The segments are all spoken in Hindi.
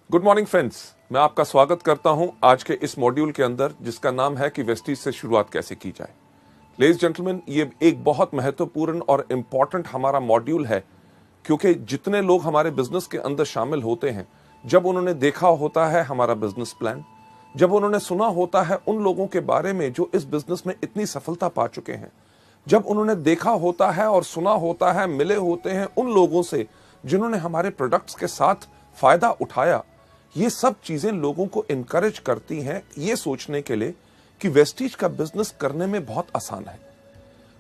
गुड मॉर्निंग फ्रेंड्स, मैं आपका स्वागत करता हूं आज के इस मॉड्यूल के अंदर जिसका नाम है कि वेस्टीज से शुरुआत कैसे की जाए। लेडीज जेंटलमैन, ये एक बहुत महत्वपूर्ण और इंपॉर्टेंट हमारा मॉड्यूल है, क्योंकि जितने लोग हमारे बिजनेस के अंदर शामिल होते हैं, जब उन्होंने देखा होता है हमारा बिजनेस प्लान, जब उन्होंने सुना होता है उन लोगों के बारे में जो इस बिजनेस में इतनी सफलता पा चुके हैं, जब उन्होंने देखा होता है और सुना होता है, मिले होते हैं उन लोगों से जिन्होंने हमारे प्रोडक्ट्स के साथ फायदा उठाया, ये सब चीजें लोगों को इनकरेज करती हैं ये सोचने के लिए कि वेस्टीज का बिजनेस करने में बहुत आसान है।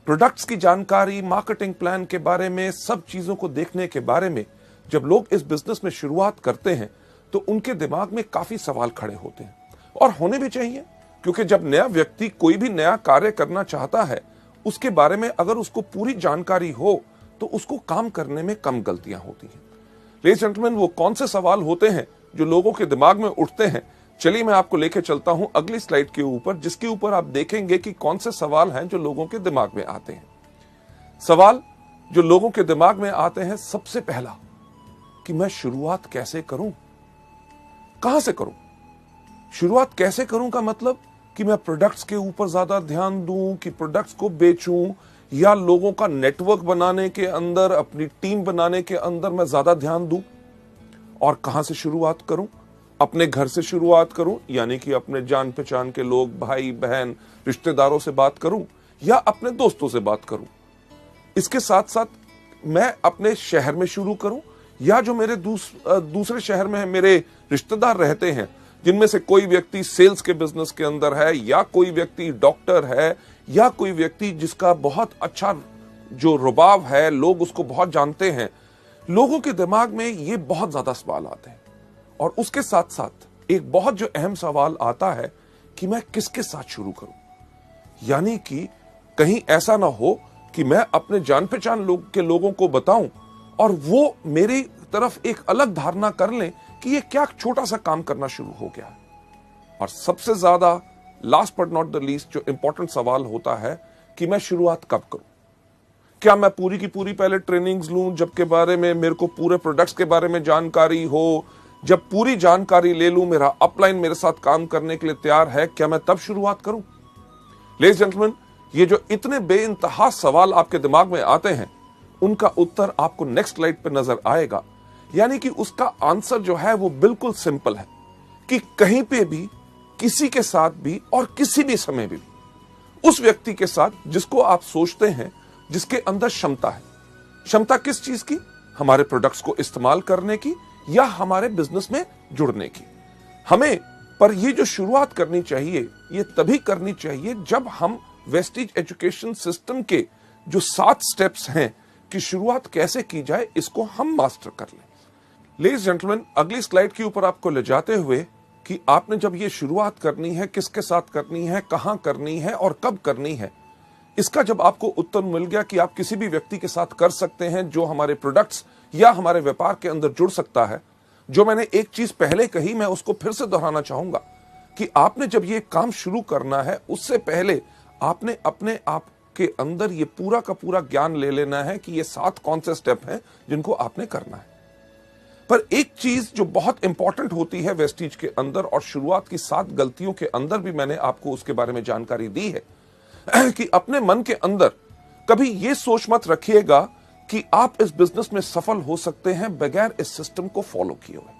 प्रोडक्ट्स की जानकारी, मार्केटिंग प्लान के बारे में, सब चीजों को देखने के बारे में जब लोग इस बिजनेस में शुरुआत करते हैं तो उनके दिमाग में काफी सवाल खड़े होते हैं, और होने भी चाहिए, क्योंकि जब नया व्यक्ति कोई भी नया कार्य करना चाहता है, उसके बारे में अगर उसको पूरी जानकारी हो तो उसको काम करने में कम गलतियां होती हैं। लेडीज जेंटलमैन, वो कौन से सवाल होते हैं जो लोगों के दिमाग में उठते हैं? चलिए मैं आपको लेके चलता हूं अगली स्लाइड के ऊपर, जिसके ऊपर आप देखेंगे कि कौन से सवाल हैं जो लोगों के दिमाग में आते हैं। सवाल जो लोगों के दिमाग में आते हैं, सबसे पहला कि मैं शुरुआत कैसे करूं, कहां से करूं। शुरुआत कैसे करूं का मतलब कि मैं प्रोडक्ट्स के ऊपर ज्यादा ध्यान दूं, कि प्रोडक्ट्स को बेचूं, या लोगों का नेटवर्क बनाने के अंदर, अपनी टीम बनाने के अंदर मैं ज्यादा ध्यान दूं। और कहां से शुरुआत करूं? अपने घर से शुरुआत करूं, यानी कि अपने जान पहचान के लोग, भाई बहन, रिश्तेदारों से बात करूं, या अपने दोस्तों से बात करूं। इसके साथ साथ मैं अपने शहर में शुरू करूं, या जो मेरे दूसरे शहर में है, मेरे रिश्तेदार रहते हैं, जिनमें से कोई व्यक्ति सेल्स के बिजनेस के अंदर है, या कोई व्यक्ति डॉक्टर है, या कोई व्यक्ति जिसका बहुत अच्छा जो रुबाब है, लोग उसको बहुत जानते हैं। लोगों के दिमाग में ये बहुत ज्यादा सवाल आते हैं, और उसके साथ साथ एक बहुत जो अहम सवाल आता है कि मैं किसके साथ शुरू करूं। यानी कि कहीं ऐसा ना हो कि मैं अपने जान पहचान के लोगों को बताऊं और वो मेरी तरफ एक अलग धारणा कर लें कि ये क्या छोटा सा काम करना शुरू हो गया है। और सबसे ज्यादा last but not the least जो इंपॉर्टेंट सवाल होता है कि मैं शुरुआत कब करूं। क्या मैं पूरी की पूरी पहले ट्रेनिंग्स लूं, जबकि बारे में मेरे को पूरे प्रोडक्ट्स के बारे में जानकारी हो? जब पूरी जानकारी ले लूं, मेरा अपलाइन मेरे साथ काम करने के लिए तैयार है, क्या मैं तब शुरुआत करूं? लेडीज जेंटलमैन, ये जो इतने बेइंतहा सवाल आपके दिमाग में आते हैं, उनका उत्तर आपको नेक्स्ट स्लाइड पर नजर आएगा। यानी कि उसका आंसर जो है वो बिल्कुल सिंपल है कि कहीं पे भी, किसी के साथ भी, और किसी भी समय भी उस व्यक्ति के साथ जिसको आप सोचते हैं, जिसके अंदर क्षमता है। क्षमता किस चीज की? हमारे प्रोडक्ट्स को इस्तेमाल करने की, या हमारे बिजनेस में जुड़ने की। हमें पर ये जो शुरुआत करनी चाहिए, ये तभी करनी चाहिए जब हम वेस्टीज एजुकेशन सिस्टम के जो 7 स्टेप्स हैं कि शुरुआत कैसे की जाए, इसको हम मास्टर कर लें। लेडीज जेंटलमैन, अगली स्लाइड के ऊपर आपको ले जाते हुए कि आपने जब ये शुरुआत करनी है, किसके साथ करनी है, कहां करनी है और कब करनी है, इसका जब आपको उत्तर मिल गया कि आप किसी भी व्यक्ति के साथ कर सकते हैं जो हमारे प्रोडक्ट्स या हमारे व्यापार के अंदर जुड़ सकता है। जो मैंने एक चीज पहले कही, मैं उसको फिर से दोहराना चाहूंगा कि आपने जब ये काम शुरू करना है, उससे पहले आपने अपने आप के अंदर ये पूरा का पूरा ज्ञान ले लेना है कि ये 7 कौन से स्टेप हैं जिनको आपने करना है। पर एक चीज जो बहुत इंपॉर्टेंट होती है वेस्टीज के अंदर, और शुरुआत की 7 गलतियों के अंदर भी मैंने आपको उसके बारे में जानकारी दी है, कि अपने मन के अंदर कभी यह सोच मत रखिएगा कि आप इस बिजनेस में सफल हो सकते हैं बगैर इस सिस्टम को फॉलो किए हुए।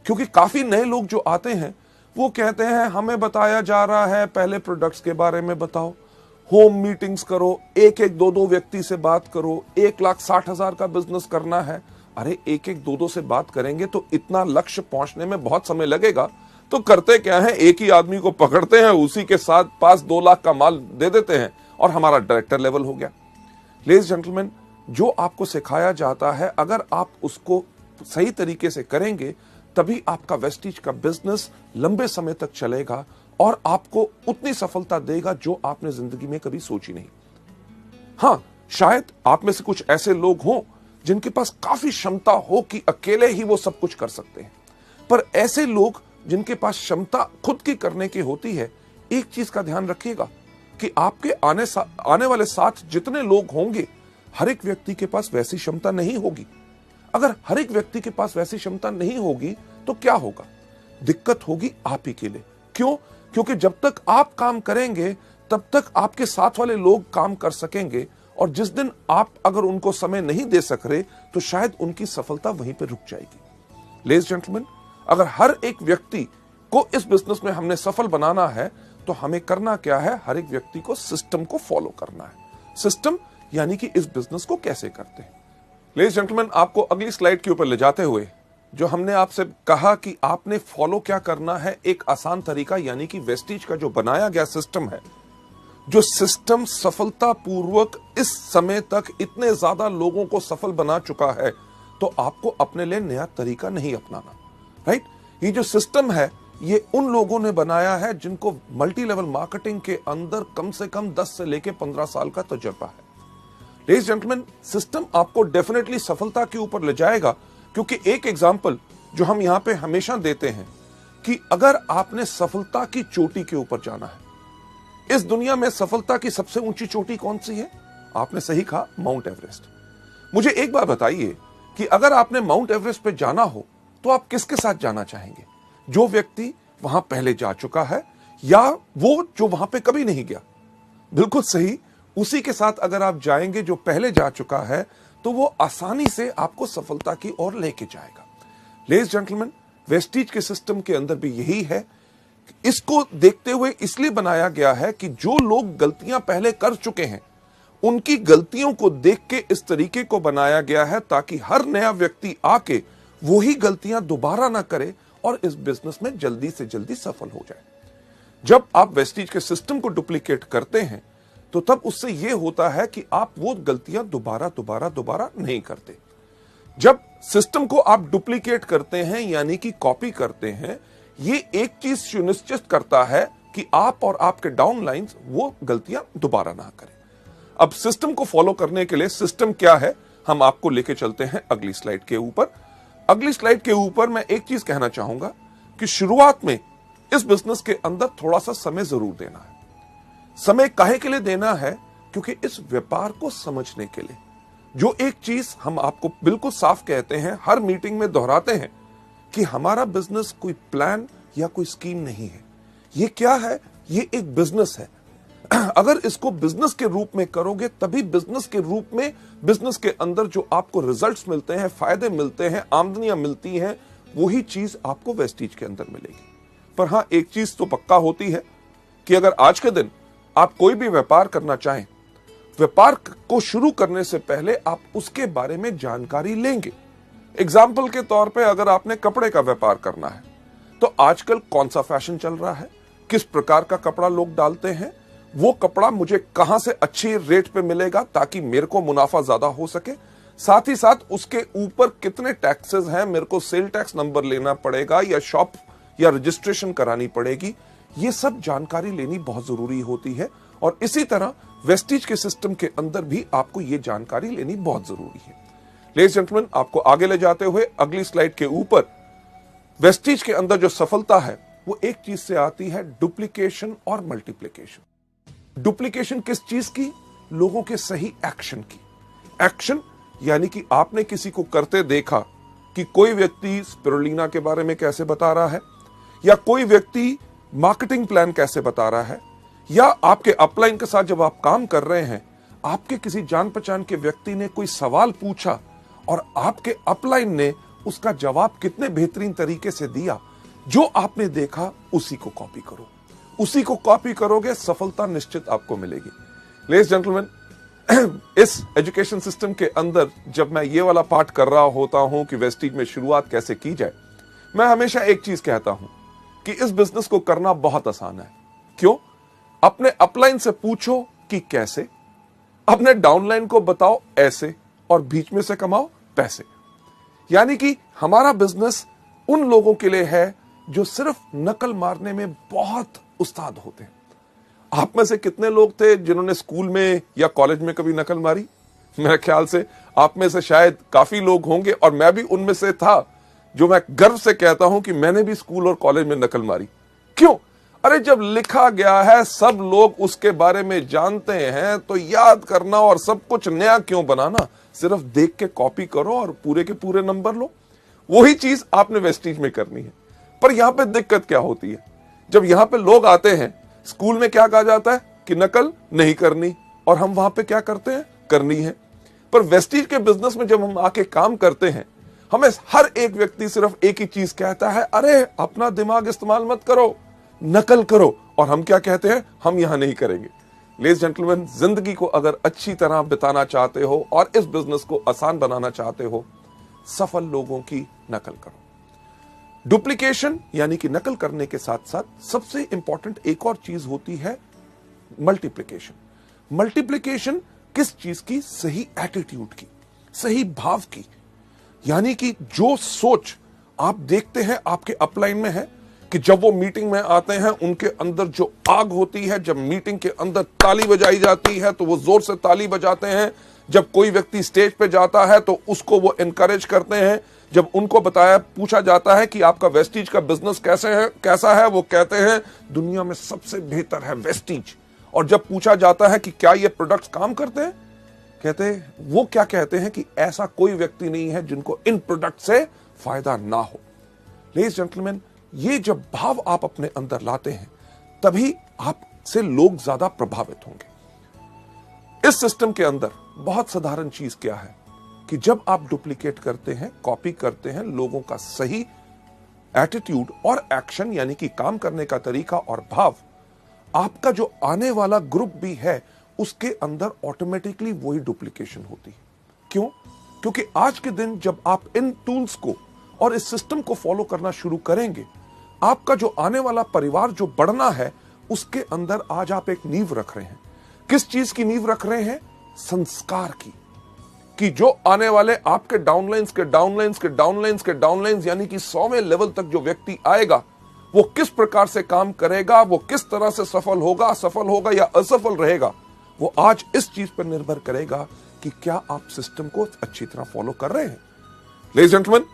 क्योंकि काफी नए लोग जो आते हैं वो कहते हैं हमें बताया जा रहा है पहले प्रोडक्ट्स के बारे में बताओ, होम मीटिंग्स करो, एक 2 व्यक्ति से बात करो, 1,60,000 का बिजनेस करना है। अरे 1 2 से बात करेंगे तो इतना लक्ष्य पहुंचने में बहुत समय लगेगा। तो करते क्या है, एक ही आदमी को पकड़ते हैं, उसी के साथ पास 2 लाख का माल दे देते हैं और हमारा डायरेक्टर लेवल हो गया। लेडीज जेंटलमैन, जो आपको सिखाया जाता है अगर आप उसको सही तरीके से करेंगे, तभी आपका वेस्टीज का बिजनेस लंबे समय तक चलेगा और आपको उतनी सफलता देगा जो आपने जिंदगी में कभी सोची नहीं। हां, शायद आप में से कुछ ऐसे लोग हों जिनके पास काफी क्षमता हो कि अकेले ही वो सब कुछ कर सकते हैं, पर ऐसे लोग जिनके पास क्षमता खुद की करने की होती है, एक चीज का ध्यान रखिएगा कि आपके आने वाले साथ जितने लोग होंगे, हर एक व्यक्ति के पास वैसी क्षमता नहीं होगी। अगर हर एक व्यक्ति के पास वैसी क्षमता नहीं होगी तो क्या होगा? दिक्कत होगी आप ही के लिए। क्यों? क्योंकि जब तक आप काम करेंगे तब तक आपके साथ वाले लोग काम कर सकेंगे, और जिस दिन आप अगर उनको समय नहीं दे सक रहे तो शायद उनकी सफलता वहीं पर रुक जाएगी। लेडीज जेंटलमैन, अगर हर एक व्यक्ति को इस बिजनेस में हमने सफल बनाना है तो हमें करना क्या है? हर एक व्यक्ति को सिस्टम को फॉलो करना है। सिस्टम यानी कि इस बिजनेस को कैसे करते हैं। लेडीज जेंटलमैन, आपको अगली स्लाइड के ऊपर ले जाते हुए जो हमने आपसे कहा कि आपने फॉलो क्या करना है, एक आसान तरीका, यानी कि वेस्टीज का जो बनाया गया सिस्टम है, जो सिस्टम सफलतापूर्वक इस समय तक इतने ज्यादा लोगों को सफल बना चुका है, तो आपको अपने लिए नया तरीका नहीं अपनाना। राइट? ये जो सिस्टम है ये उन लोगों ने बनाया है जिनको मल्टी लेवल मार्केटिंग के अंदर कम से कम 10 से लेकर 15 साल का तजुर्बा है। लेडीज जेंटलमैन, सिस्टम आपको डेफिनेटली सफलता के ऊपर ले जाएगा, क्योंकि एक एग्जांपल जो हम यहां पे हमेशा देते हैं कि अगर आपने सफलता की चोटी के ऊपर जाना है, इस दुनिया में सफलता की सबसे ऊंची चोटी कौन सी है? आपने सही कहा, माउंट एवरेस्ट। मुझे एक बात बताइए कि अगर आपने माउंट एवरेस्ट पे जाना हो तो आप किसके साथ जाना चाहेंगे? जो व्यक्ति वहां पहले जा चुका है या वो जो वहां पे कभी नहीं गया? बिल्कुल सही, उसी के साथ अगर आप जाएंगे जो पहले जा चुका है तो वो आसानी से आपको सफलता की ओर लेके जाएगा। लेडीज जेंटलमैन, वेस्टीज के सिस्टम के अंदर भी यही है। इसको देखते हुए इसलिए बनाया गया है कि जो लोग गलतियां पहले कर चुके हैं उनकी गलतियों को देख के इस तरीके को बनाया गया है ताकि हर नया व्यक्ति आके वही गलतियां दोबारा ना करे और इस बिजनेस में जल्दी से जल्दी सफल हो जाए। जब आप वेस्टीज के सिस्टम को डुप्लीकेट करते हैं तो तब उससे यह होता है कि आप वो गलतियां दोबारा नहीं करते। जब सिस्टम को आप डुप्लीकेट करते हैं यानी कि कॉपी करते हैं, ये एक चीज सुनिश्चित करता है कि आप और आपके डाउनलाइंस वो गलतियां दोबारा ना करें। अब सिस्टम को फॉलो करने के लिए सिस्टम क्या है, हम आपको लेके चलते हैं अगली स्लाइड के ऊपर। अगली स्लाइड के ऊपर मैं एक चीज कहना चाहूंगा कि शुरुआत में इस बिजनेस के अंदर थोड़ा सा समय जरूर देना है। समय काहे के लिए देना है? क्योंकि इस व्यापार को समझने के लिए। जो एक चीज हम आपको बिल्कुल साफ कहते हैं, हर मीटिंग में दोहराते हैं कि हमारा बिजनेस कोई प्लान या कोई स्कीम नहीं है। ये क्या है? ये एक बिजनेस है। अगर इसको बिजनेस के रूप में करोगे तभी बिजनेस के रूप में, बिजनेस के अंदर जो आपको रिजल्ट्स मिलते हैं, फायदे मिलते हैं, आमदनियां मिलती हैं, वही चीज आपको वेस्टीज के अंदर मिलेगी। पर हां, एक चीज तो पक्का होती है कि अगर आज के दिन आप कोई भी व्यापार करना चाहें, व्यापार को शुरू करने से पहले आप उसके बारे में जानकारी लेंगे। एग्जाम्पल के तौर पे अगर आपने कपड़े का व्यापार करना है तो आजकल कौन सा फैशन चल रहा है, किस प्रकार का कपड़ा लोग डालते हैं, वो कपड़ा मुझे कहां से अच्छी रेट पे मिलेगा ताकि मेरे को मुनाफा ज्यादा हो सके, साथ ही साथ उसके ऊपर कितने टैक्सेस हैं, मेरे को सेल टैक्स नंबर लेना पड़ेगा या शॉप या रजिस्ट्रेशन करानी पड़ेगी, ये सब जानकारी लेनी बहुत जरूरी होती है। और इसी तरह वेस्टीज के सिस्टम के अंदर भी आपको ये जानकारी लेनी बहुत जरूरी है। लेडीज जेंटलमैन, आपको आगे ले जाते हुए अगली स्लाइड के ऊपर वेस्टीज के अंदर जो सफलता है वो एक चीज से आती है, डुप्लीकेशन और मल्टीप्लीकेशन। डुप्लीकेशन किस चीज की? लोगों के सही एक्शन की। एक्शन यानी कि आपने किसी को करते देखा कि कोई व्यक्ति स्पिरुलिना के बारे में कैसे बता रहा है, या कोई व्यक्ति मार्केटिंग प्लान कैसे बता रहा है, या आपके अपलाइन के साथ जब आप काम कर रहे हैं आपके किसी जान पहचान के व्यक्ति ने कोई सवाल पूछा और आपके अपलाइन ने उसका जवाब कितने बेहतरीन तरीके से दिया, जो आपने देखा उसी को कॉपी करो। उसी को कॉपी करोगे, सफलता निश्चित आपको मिलेगी। लेडीज जेंटलमैन, इस एजुकेशन सिस्टम के अंदर जब मैं ये वाला पार्ट कर रहा होता हूं कि वेस्टीज में शुरुआत कैसे की जाए, मैं हमेशा एक चीज कहता हूं कि इस बिजनेस को करना बहुत आसान है। क्यों? अपने अपलाइन से पूछो कि कैसे, अपने डाउनलाइन को बताओ ऐसे, और बीच में से कमाओ पैसे। यानी कि हमारा बिजनेस उन लोगों के लिए है जो सिर्फ नकल मारने में बहुत उस्ताद होते हैं। आप में से कितने लोग थे जिन्होंने स्कूल में या कॉलेज में कभी नकल मारी? मेरे ख्याल से आप में से शायद काफी लोग होंगे, और मैं भी उनमें से था, जो मैं गर्व से कहता हूं कि मैंने भी स्कूल और कॉलेज में नकल मारी। क्यों? अरे जब लिखा गया है, सब लोग उसके बारे में जानते हैं, तो याद करना और सब कुछ नया क्यों बनाना? सिर्फ देख के कॉपी करो और पूरे के पूरे नंबर लो। वही चीज आपने वेस्टीज में करनी है। पर यहां पे दिक्कत क्या होती है, जब यहां पे लोग आते हैं, स्कूल में क्या कहा जाता है कि नकल नहीं करनी, और हम वहां पे क्या करते हैं, करनी है। पर वेस्टीज के बिजनेस में जब हम आके काम करते हैं, हमें हर एक व्यक्ति सिर्फ एक ही चीज कहता है, अरे अपना दिमाग इस्तेमाल मत करो, नकल करो। और हम क्या कहते हैं, हम यहां नहीं करेंगे। लेडीज जेंटलमैन, जिंदगी को अगर अच्छी तरह बिताना चाहते हो और इस बिजनेस को आसान बनाना चाहते हो, सफल लोगों की नकल करो। डुप्लीकेशन यानी कि नकल करने के साथ साथ सबसे इंपॉर्टेंट एक और चीज होती है मल्टीप्लिकेशन। मल्टीप्लिकेशन किस चीज की, सही एटीट्यूड की, सही भाव की। यानी कि जो सोच आप देखते हैं आपके अपलाइन में है कि जब वो मीटिंग में आते हैं उनके अंदर जो आग होती है, जब मीटिंग के अंदर ताली बजाई जाती है तो वो जोर से ताली बजाते हैं, जब कोई व्यक्ति स्टेज पे जाता है तो उसको वो एनकरेज करते हैं, जब उनको पूछा जाता है कि आपका वेस्टीज का बिजनेस कैसा है, वो कहते हैं दुनिया में सबसे बेहतर है वेस्टीज। और जब पूछा जाता है कि क्या ये प्रोडक्ट्स काम करते हैं, वो क्या कहते हैं कि ऐसा कोई व्यक्ति नहीं है जिनको इन प्रोडक्ट से फायदा ना हो। लेडीज जेंटलमैन, ये जब भाव आप अपने अंदर लाते हैं तभी आपसे लोग ज्यादा प्रभावित होंगे। इस सिस्टम के अंदर बहुत साधारण चीज क्या है कि जब आप डुप्लीकेट करते हैं, कॉपी करते हैं, लोगों का सही एटीट्यूड और एक्शन यानी कि काम करने का तरीका और भाव, आपका जो आने वाला ग्रुप भी है उसके अंदर ऑटोमेटिकली वही डुप्लीकेशन होती है। क्यों? क्योंकि आज के दिन जब आप इन टूल्स को और इस सिस्टम को फॉलो करना शुरू करेंगे, आपका जो आने वाला परिवार जो बढ़ना है उसके अंदर आज आप एक नींव रख रहे हैं। किस चीज की नींव रख रहे हैं? संस्कार की। कि जो आने वाले आपके डाउनलाइंस के डाउनलाइंस के डाउनलाइंस के डाउनलाइंस यानी कि 100वें लेवल तक जो व्यक्ति आएगा, वो किस प्रकार से काम करेगा, वो किस तरह से सफल होगा या असफल रहेगा, वो आज इस चीज पर निर्भर करेगा कि क्या आप सिस्टम को अच्छी तरह फॉलो कर रहे हैं। लेडीज जेंटलमैन,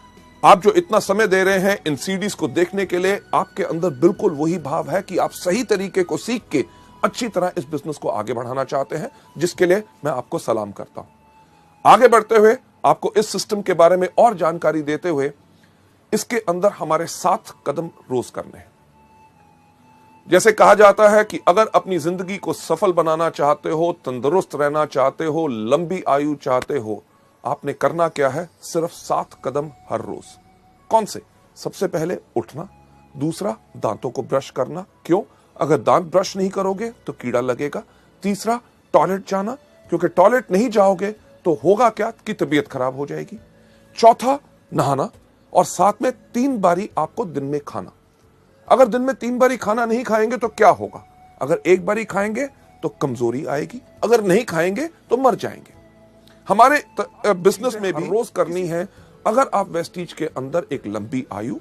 आप जो इतना समय दे रहे हैं इन सीडीज को देखने के लिए, आपके अंदर बिल्कुल वही भाव है कि आप सही तरीके को सीख के अच्छी तरह इस बिजनेस को आगे बढ़ाना चाहते हैं, जिसके लिए मैं आपको सलाम करता हूं। आगे बढ़ते हुए आपको इस सिस्टम के बारे में और जानकारी देते हुए, इसके अंदर हमारे 7 कदम रोज करने हैं। जैसे कहा जाता है कि अगर अपनी जिंदगी को सफल बनाना चाहते हो, तंदुरुस्त रहना चाहते हो, लंबी आयु चाहते हो, आपने करना क्या है? सिर्फ 7 कदम हर रोज। कौन से? सबसे पहले उठना, दूसरा दांतों को ब्रश करना। क्यों? अगर दांत ब्रश नहीं करोगे तो कीड़ा लगेगा। तीसरा, टॉयलेट जाना, क्योंकि टॉयलेट नहीं जाओगे तो होगा क्या कि तबीयत खराब हो जाएगी। चौथा, नहाना, और साथ में 3 बारी आपको दिन में खाना। अगर दिन में 3 बारी खाना नहीं खाएंगे तो क्या होगा? अगर 1 बारी खाएंगे तो कमजोरी आएगी, अगर नहीं खाएंगे तो मर जाएंगे। हमारे बिजनेस में भी रोज करनी है। अगर आप वेस्टीज के अंदर एक लंबी आयु,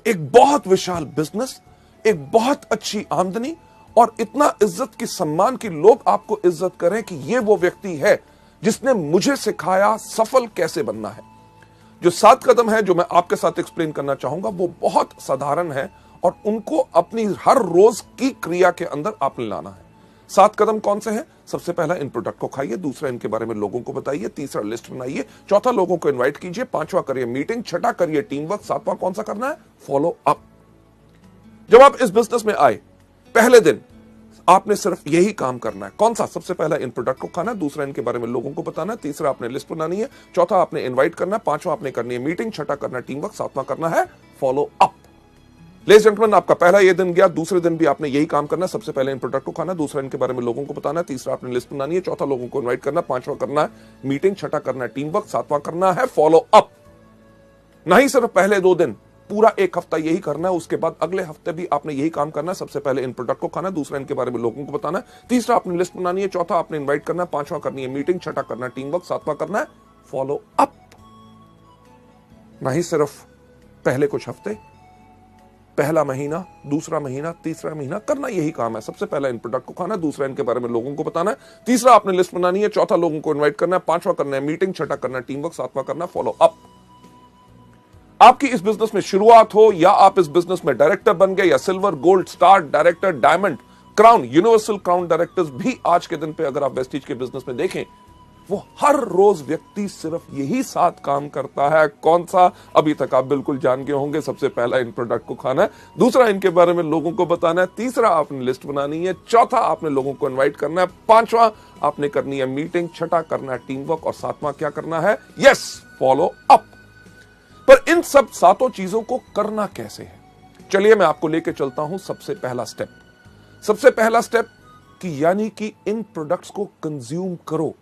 एक बहुत विशाल बिजनेस, एक बहुत अच्छी आमदनी और इतना इज्जत की सम्मान की लोग आपको इज्जत करें कि ये वो व्यक्ति है जिसने मुझे सिखाया सफल कैसे बनना है। जो 7 कदम है जो मैं आपके साथ एक्सप्लेन करना चाहूंगा वो बहुत साधारण है और उनको अपनी हर रोज की क्रिया के अंदर आपने लाना है। 7 कदम कौन से हैं? सबसे पहला, इन प्रोडक्ट को खाइए। दूसरा, इनके बारे में लोगों को बताइए। तीसरा, लिस्ट बनाइए। चौथा, लोगों को इनवाइट कीजिए। 5वां, करिए मीटिंग। 6ठा, करिए टीम वर्क। 7वां कौन सा करना है? Follow up. जब आप इस बिजनेस में आए पहले दिन आपने सिर्फ यही काम करना है। कौन सा? सबसे पहला, इन प्रोडक्ट को खाना। दूसरा, इनके बारे में लोगों को बताना है। तीसरा, आपने लिस्ट बनानी है। चौथा, आपने इनवाइट करना है। 5वां, आपने करनी है मीटिंग। 6ठा, करना है टीम वर्क। 7वां, करना है फॉलो अप। लेडीज जेंटलमैन, आपका पहला ये दिन गया। दूसरे दिन भी आपने यही काम करना है। सबसे पहले इन प्रोडक्ट को खाना, दूसरा इनके बारे में लोगों को बताना है, तीसरा आपने लिस्ट बनानी है, चौथा लोगों को इनवाइट करना, 5वां करना है मीटिंग, 6ठा करना है टीम वर्क, 7वां करना है फॉलो अप। नहीं सिर्फ पहले 2 दिन, पूरा 1 हफ्ता यही करना है। उसके बाद अगले हफ्ते भी आपने यही काम करना है। सबसे पहले इन प्रोडक्ट को खाना, दूसरा इनके बारे में लोगों को बताना है, तीसरा आपने लिस्ट बनानी है, चौथा आपने इनवाइट करना है, 5वां करनी है मीटिंग, 6ठा करना है टीम वर्क, 7वां करना है फॉलो अप। नहीं सिर्फ पहले कुछ हफ्ते, पहला महीना, दूसरा महीना, तीसरा महीना करना यही काम है। सबसे पहला इन प्रोडक्ट को खाना, दूसरा इनके बारे में लोगों को बताना है, तीसरा आपने लिस्ट बनानी है, चौथा लोगों को इनवाइट करना है, 5वां करना है मीटिंग, 6ठा करना है टीम वर्क, 7वां करना है फॉलो अप। आपकी इस बिजनेस में शुरुआत हो या आप इस बिजनेस में डायरेक्टर बन गए या silver, gold, star, director, diamond, crown, universal crown directors भी आज के दिन पे अगर आप वेस्टीज के बिजनेस में देखें वो हर रोज व्यक्ति सिर्फ यही 7 काम करता है। कौन सा? अभी तक आप बिल्कुल जान गए होंगे। सबसे पहला इन प्रोडक्ट को खाना है, दूसरा इनके बारे में लोगों को बताना है, तीसरा आपने लिस्ट बनानी है, चौथा आपने लोगों को इनवाइट करना है, पांचवा आपने करनी है मीटिंग, छठा करना है टीम वर्क और सातवां क्या करना है? Yes, follow up. पर इन सब 7 चीजों को करना कैसे है? चलिए मैं आपको लेके चलता हूं सबसे पहला स्टेप कि यानी कि इन प्रोडक्ट्स को कंज्यूम करो।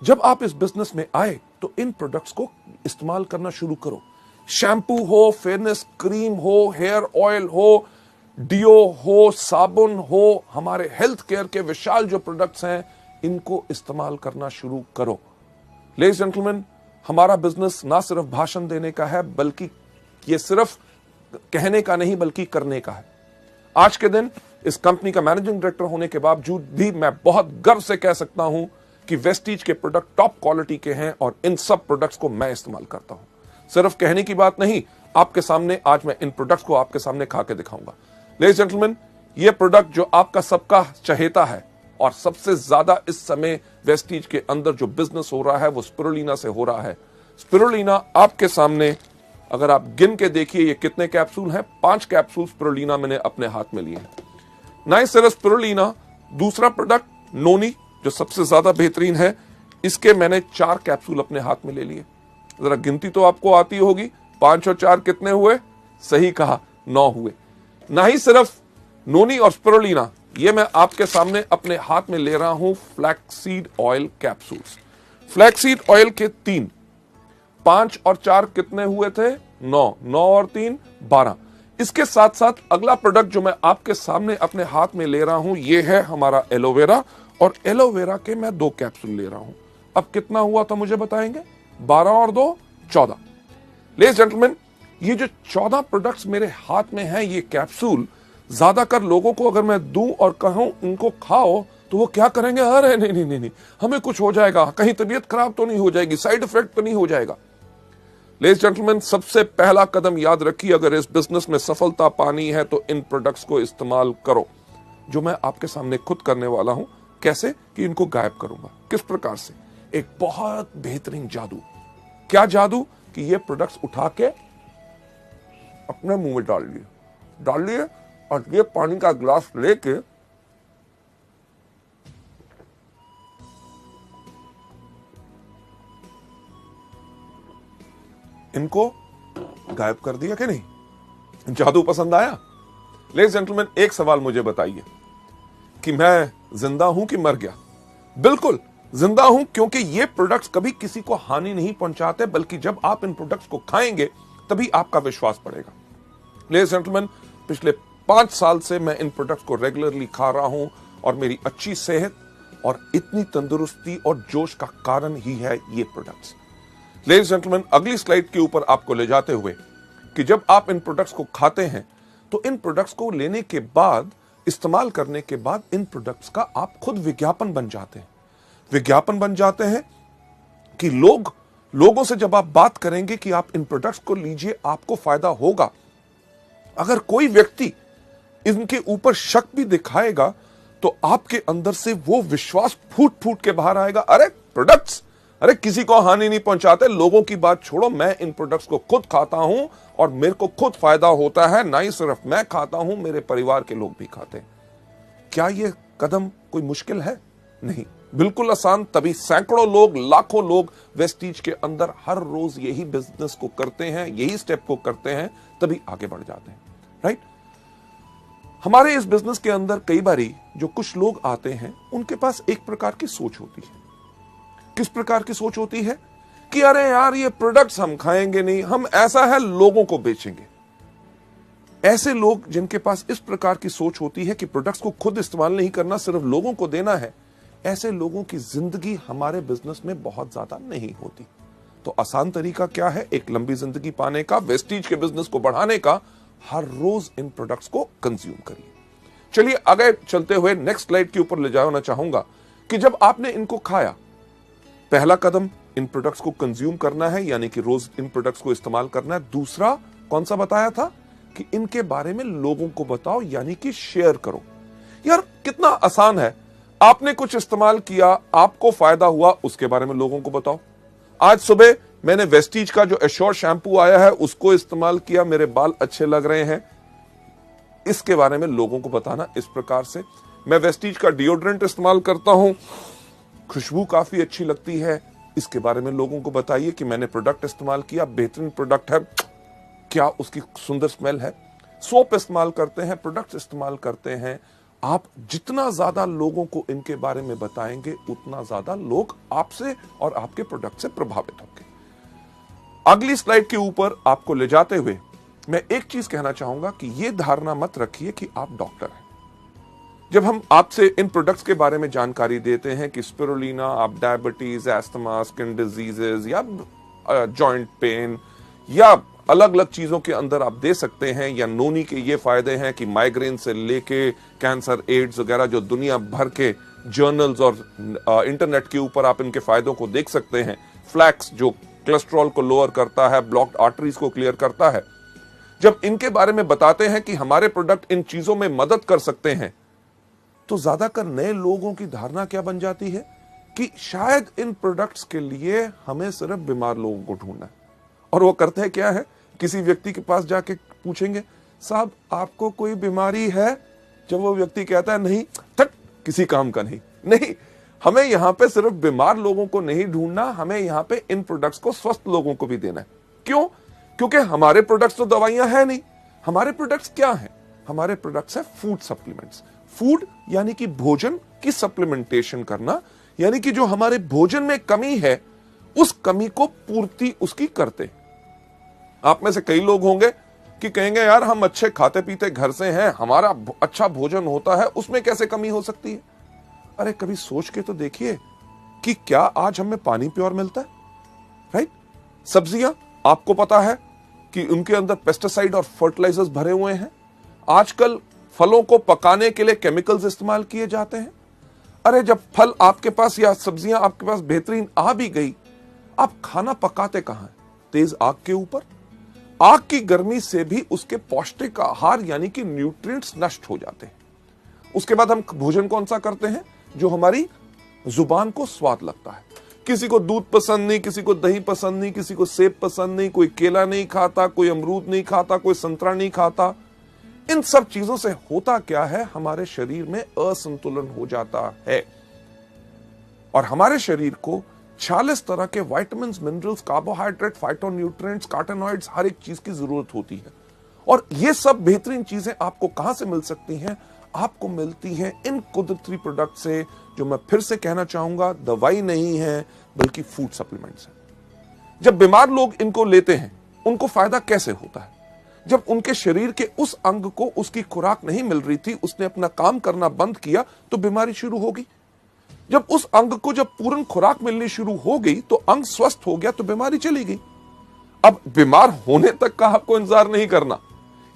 जब आप इस बिजनेस में आए तो इन प्रोडक्ट्स को इस्तेमाल करना शुरू करो। शैम्पू हो, फेयरनेस क्रीम हो, हेयर ऑयल हो, डियो हो, साबुन हो, हमारे हेल्थ केयर के विशाल जो प्रोडक्ट्स हैं, इनको इस्तेमाल करना शुरू करो। लेडीज जेंटलमैन, हमारा बिजनेस ना सिर्फ भाषण देने का है, बल्कि ये सिर्फ कहने का नहीं बल्कि करने का है। आज के दिन इस कंपनी का मैनेजिंग डायरेक्टर होने के बावजूद भी मैं बहुत गर्व से कह सकता हूं कि वेस्टीज के प्रोडक्ट टॉप क्वालिटी के हैं और इन सब प्रोडक्ट्स को मैं इस्तेमाल करता हूं। सिर्फ कहने की बात नहीं, आपके सामने आज मैं इन प्रोडक्ट्स को आपके सामने खा के दिखाऊंगा। लेडीज जेंटलमैन, ये प्रोडक्ट जो आपका सबका चहेता है और सबसे ज्यादा इस समय वेस्टीज के अंदर जो बिजनेस हो रहा है वो स्पिरुलिना से हो रहा है। स्पिरुलिना आपके सामने, अगर आप गिन के देखिए ये कितने कैप्सूल हैं, 5 कैप्सूल स्पिरुलिना मैंने अपने हाथ में लिए हैं। ना ही सिर्फ स्पिरुलिना, दूसरा प्रोडक्ट नोनी जो सबसे ज्यादा बेहतरीन है, इसके मैंने 4 कैप्सूल अपने हाथ में ले लिए। जरा गिनती तो आपको आती होगी, 5 और 4 कितने हुए? सही कहा, 9 हुए। ना ही सिर्फ नोनी और स्पिरुलिना, ये मैं आपके सामने अपने हाथ में ले रहा हूं flaxseed oil capsules. Flaxseed oil के 3, 5 और 4 कितने हुए थे? 9, 9 और 3 12। इसके साथ साथ अगला प्रोडक्ट जो मैं आपके सामने अपने हाथ में ले रहा हूं, ये है हमारा एलोवेरा, और एलोवेरा के मैं 2 कैप्सूल ले रहा हूं। अब कितना हुआ था मुझे बताएंगे? 12 और 2 14। लेडीज जेंटलमैन, ये जो 14 प्रोडक्ट्स मेरे हाथ में हैं, ये कैप्सूल ज्यादातर लोगों को अगर मैं दूं और कहूं इनको खाओ तो वो क्या करेंगे? अरे नहीं नहीं नहीं नहीं, हमें कुछ हो जाएगा, कहीं तबीयत खराब तो नहीं हो जाएगी, साइड इफेक्ट तो नहीं हो जाएगा। लेडीज जेंटलमैन, सबसे पहला कदम याद रखिए, अगर इस बिजनेस में सफलता पानी है तो इन प्रोडक्ट्स को इस्तेमाल करो, जो मैं आपके सामने खुद करने वाला हूं। कैसे? कि इनको गायब करूंगा। किस प्रकार से? एक बहुत बेहतरीन जादू। क्या जादू? कि ये प्रोडक्ट्स उठा के अपने मुंह में डाल लिए और ये पानी का ग्लास लेके इनको गायब कर दिया कि नहीं? जादू पसंद आया? लेडीज जेंटलमैन, एक सवाल मुझे बताइए कि मैं जिंदा हूं कि मर गया? बिल्कुल जिंदा हूं, क्योंकि ये प्रोडक्ट्स कभी किसी को हानि नहीं पहुंचाते, बल्कि जब आप इन प्रोडक्ट्स को खाएंगे तभी आपका विश्वास बढ़ेगा। लेडीज जेंटलमैन, पिछले 5 साल से मैं इन प्रोडक्ट्स को रेगुलरली खा रहा हूं और मेरी अच्छी सेहत और इतनी तंदुरुस्ती और जोश का कारण ही है ये प्रोडक्ट्स। लेडीज जेंटलमैन, अगली स्लाइड के ऊपर आपको ले जाते हुए कि जब आप इन प्रोडक्ट्स को खाते हैं तो इन प्रोडक्ट्स को लेने के बाद, इस्तेमाल करने के बाद, इन प्रोडक्ट्स का आप खुद विज्ञापन बन जाते हैं। विज्ञापन बन जाते हैं कि लोगों से जब आप बात करेंगे कि आप इन प्रोडक्ट्स को लीजिए, आपको फायदा होगा। अगर कोई व्यक्ति इनके ऊपर शक भी दिखाएगा तो आपके अंदर से वो विश्वास फूट फूट के बाहर आएगा। अरे प्रोडक्ट्स, अरे किसी को हानि नहीं पहुंचाते, लोगों की बात छोड़ो, मैं इन प्रोडक्ट्स को खुद खाता हूं और मेरे को खुद फायदा होता है। ना ही सिर्फ मैं खाता हूं, मेरे परिवार के लोग भी खाते हैं। क्या यह कदम कोई मुश्किल है? नहीं, बिल्कुल आसान। तभी सैकड़ों लोग, लाखों लोग वेस्टीज के अंदर हर रोज यही बिजनेस को करते हैं, यही स्टेप को करते हैं, तभी आगे बढ़ जाते हैं। राइट? हमारे इस बिजनेस के अंदर कई बारी जो कुछ लोग आते हैं, उनके पास एक प्रकार की सोच होती है। किस प्रकार की सोच होती है? कि अरे यार, ये प्रोडक्ट्स हम खाएंगे नहीं, हम ऐसा है लोगों को बेचेंगे। ऐसे लोग जिनके पास इस प्रकार की सोच होती है कि प्रोडक्ट्स को खुद इस्तेमाल नहीं करना, सिर्फ लोगों को देना है, ऐसे लोगों की जिंदगी हमारे बिजनेस में बहुत ज्यादा नहीं होती। तो आसान तरीका क्या है एक लंबी जिंदगी पाने का, वेस्टीज के बिजनेस को बढ़ाने का? हर रोज इन प्रोडक्ट्स को कंज्यूम करिए। चलिए आगे चलते हुए नेक्स्ट स्लाइड के ऊपर ले जाना चाहूंगा कि जब आपने इनको खाया, पहला कदम इन प्रोडक्ट्स को कंज्यूम करना है, यानी कि रोज इन प्रोडक्ट्स को इस्तेमाल करना है। दूसरा कौन सा बताया था? कि इनके बारे में लोगों को बताओ, यानी कि शेयर करो। यार कितना आसान है। आपने कुछ इस्तेमाल किया, आपको फायदा हुआ, उसके बारे में लोगों को बताओ। आज सुबह मैंने वेस्टीज का जो एश्योर शैम्पू आया है उसको इस्तेमाल किया, मेरे बाल अच्छे लग रहे हैं, इसके बारे में लोगों को बताना इस प्रकार से। मैं वेस्टीज का डिओड्रेंट इस्तेमाल करता हूं, खुशबू काफी अच्छी लगती है, इसके बारे में लोगों को बताइए कि मैंने प्रोडक्ट इस्तेमाल किया, बेहतरीन प्रोडक्ट है, क्या उसकी सुंदर स्मेल है। सोप इस्तेमाल करते हैं, प्रोडक्ट्स इस्तेमाल करते हैं, आप जितना ज्यादा लोगों को इनके बारे में बताएंगे उतना ज्यादा लोग आपसे और आपके प्रोडक्ट से प्रभावित होंगे। अगली स्लाइड के ऊपर आपको ले जाते हुए मैं एक चीज कहना चाहूंगा कि यह धारणा मत रखिए कि आप डॉक्टर हैं। जब हम आपसे इन प्रोडक्ट्स के बारे में जानकारी देते हैं कि स्पिरुलिना आप डायबिटीज, एस्थमा, स्किन डिजीजेस या जॉइंट पेन या अलग अलग चीजों के अंदर आप दे सकते हैं, या नोनी के ये फायदे हैं कि माइग्रेन से लेके कैंसर, एड्स वगैरह जो दुनिया भर के जर्नल्स और इंटरनेट के ऊपर आप इनके फायदों को देख सकते हैं। फ्लैक्स जो कोलेस्ट्रॉल को लोअर करता है, ब्लॉक्ड आर्टरीज को क्लियर करता है। जब इनके बारे में बताते हैं कि हमारे प्रोडक्ट इन चीजों में मदद कर सकते हैं, तो ज्यादातर नए लोगों की धारणा क्या बन जाती है कि शायद इन प्रोडक्ट्स के लिए हमें सिर्फ बीमार लोगों को ढूंढना है। और वो करते हैं क्या है, किसी व्यक्ति के पास जाके पूछेंगे, साहब आपको कोई बीमारी है? जब वो व्यक्ति कहता है नहीं, तट किसी काम का नहीं, हमें यहां पे सिर्फ बीमार लोगों को नहीं ढूंढना, हमें यहां पे इन प्रोडक्ट्स को स्वस्थ लोगों को भी देना है। क्यों? क्योंकि हमारे प्रोडक्ट्स तो दवाइयां हैं नहीं। हमारे प्रोडक्ट्स क्या हैं? हमारे प्रोडक्ट्स है फूड सप्लीमेंट्स। फूड यानी कि भोजन की सप्लीमेंटेशन करना, यानी कि जो हमारे भोजन में कमी है उस कमी को पूर्ति उसकी करते। आप में से कई लोग होंगे कि कहेंगे यार हम अच्छे खाते पीते घर से हैं, हमारा अच्छा भोजन होता है, उसमें कैसे कमी हो सकती है? अरे कभी सोच के तो देखिए कि क्या आज हमें पानी प्योर मिलता है? राइट? सब्जियां आपको पता है कि उनके अंदर पेस्टिसाइड और फर्टिलाइजर्स भरे हुए हैं। आजकल फलों को पकाने के लिए केमिकल्स इस्तेमाल किए जाते हैं। अरे जब फल आपके पास या सब्जियां आपके पास बेहतरीन आ भी गई, आप खाना पकाते कहां हैं? तेज आग के ऊपर। आग की गर्मी से भी उसके पौष्टिक आहार यानी कि न्यूट्रिएंट्स नष्ट हो जाते हैं। उसके बाद हम भोजन कौन सा करते हैं? जो हमारी जुबान को स्वाद लगता है। किसी को दूध पसंद नहीं, किसी को दही पसंद नहीं, किसी को सेब पसंद नहीं, कोई केला नहीं खाता, कोई अमरूद नहीं खाता, कोई संतरा नहीं खाता। इन सब चीजों से होता क्या है? हमारे शरीर में असंतुलन हो जाता है और हमारे शरीर को 46 तरह के विटामिन, मिनरल्स, कार्बोहाइड्रेट, फाइटोन्यूट्रिएंट्स, कार्टेनॉइड्स, हर एक चीज की जरूरत होती है। और ये सब बेहतरीन चीजें आपको कहां से मिल सकती हैं? आपको मिलती हैं इन कुदरती प्रोडक्ट से, जो मैं फिर से कहना चाहूंगा दवाई नहीं है बल्कि फूड सप्लीमेंट्स है। जब बीमार लोग इनको लेते हैं उनको फायदा कैसे होता है? जब उनके शरीर के उस अंग को उसकी खुराक नहीं मिल रही थी, उसने अपना काम करना बंद किया तो बीमारी शुरू होगी। जब उस अंग को जब पूर्ण खुराक मिलनी शुरू हो गई तो अंग स्वस्थ हो गया तो बीमारी चली गई। अब बीमार होने तक का आपको इंतजार नहीं करना।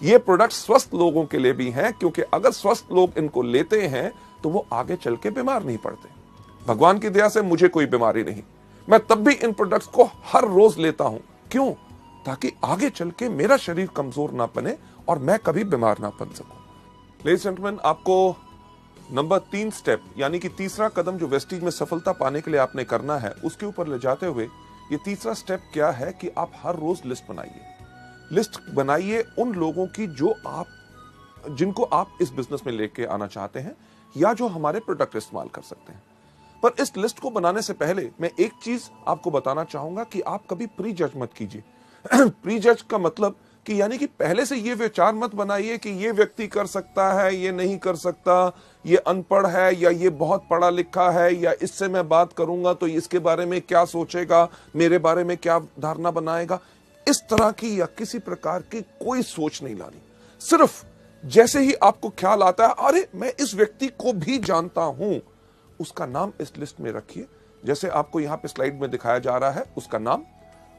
ये प्रोडक्ट स्वस्थ लोगों के लिए भी हैं, क्योंकि अगर स्वस्थ लोग इनको लेते हैं तो वो आगे चल के बीमार नहीं पड़ते। भगवान की दया से मुझे कोई बीमारी नहीं, मैं तब भी इन प्रोडक्ट्स को हर रोज लेता हूं। क्यों? ताकि आगे चल के मेरा शरीर कमजोर ना बने और मैं कभी बीमार ना बन सकूं। लेडीज एंड जेंटलमैन, आपको नंबर 3 स्टेप यानी कि तीसरा कदम जो वेस्टीज में सफलता पाने के लिए आपने करना है, उसके ऊपर ले जाते हुए ये तीसरा स्टेप क्या है कि आप हर रोज लिस्ट बनाइए। लिस्ट बनाइए उन लोगों की जिनको आप इस बिजनेस में लेके आना चाहते हैं या जो हमारे प्रोडक्ट इस्तेमाल कर सकते हैं। पर इस लिस्ट को बनाने से पहले मैं एक चीज आपको बताना चाहूंगा कि आप कभी प्री जज मत कीजिए। प्री जज का मतलब कि यानी कि पहले से ये विचार मत बनाइए कि ये व्यक्ति कर सकता है, ये नहीं कर सकता, ये अनपढ़ है या ये बहुत पढ़ा लिखा है, या इससे मैं बात करूंगा तो इसके बारे में क्या सोचेगा, मेरे बारे में क्या धारणा बनाएगा। इस तरह की या किसी प्रकार की कोई सोच नहीं लानी। सिर्फ जैसे ही आपको ख्याल आता है अरे मैं इस व्यक्ति को भी जानता हूं, उसका नाम इस लिस्ट में रखिए। जैसे आपको यहां पे स्लाइड में दिखाया जा रहा है, उसका नाम,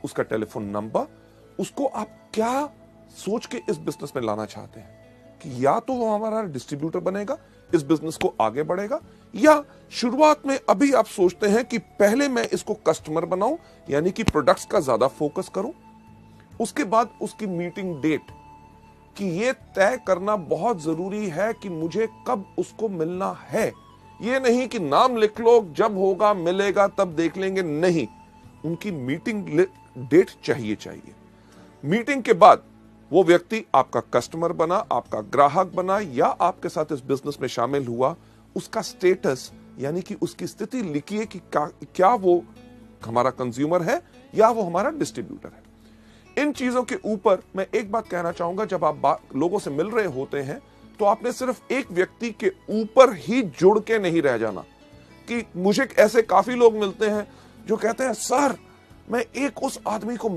उसका टेलीफोन नंबर, उसको आप क्या सोच के इस बिजनेस में लाना चाहते हैं कि या तो वो हमारा डिस्ट्रीब्यूटर बनेगा, इस बिजनेस को आगे बढ़ेगा, या शुरुआत में अभी आप सोचते हैं कि पहले मैं इसको कस्टमर बनाऊं यानी कि प्रोडक्ट्स का ज्यादा फोकस करूं। उसके बाद उसकी मीटिंग डेट कि ये तय करना बहुत जरूरी है कि मुझे कब उसको मिलना है, ये नहीं कि नाम लिख लो, जब होगा मिलेगा तब देख लेंगे, नहीं, उनकी मीटिंग डेट चाहिए। मीटिंग के बाद वो व्यक्ति आपका कस्टमर बना, आपका ग्राहक बना या आपके साथ इस बिजनेस में शामिल हुआ, उसका स्टेटस यानी कि उसकी स्थिति लिखिए कि क्या वो हमारा कंज्यूमर है या वो हमारा डिस्ट्रीब्यूटर है। इन चीजों के ऊपर मैं एक बात कहना चाहूंगा, जब आप लोगों से मिल रहे होते हैं तो आपने सिर्फ एक व्यक्ति के ऊपर ही जुड़ के नहीं रह जाना। कि मुझे ऐसे काफी लोग मिलते हैं जो कहते हैं सर मैं एक उस आदमी को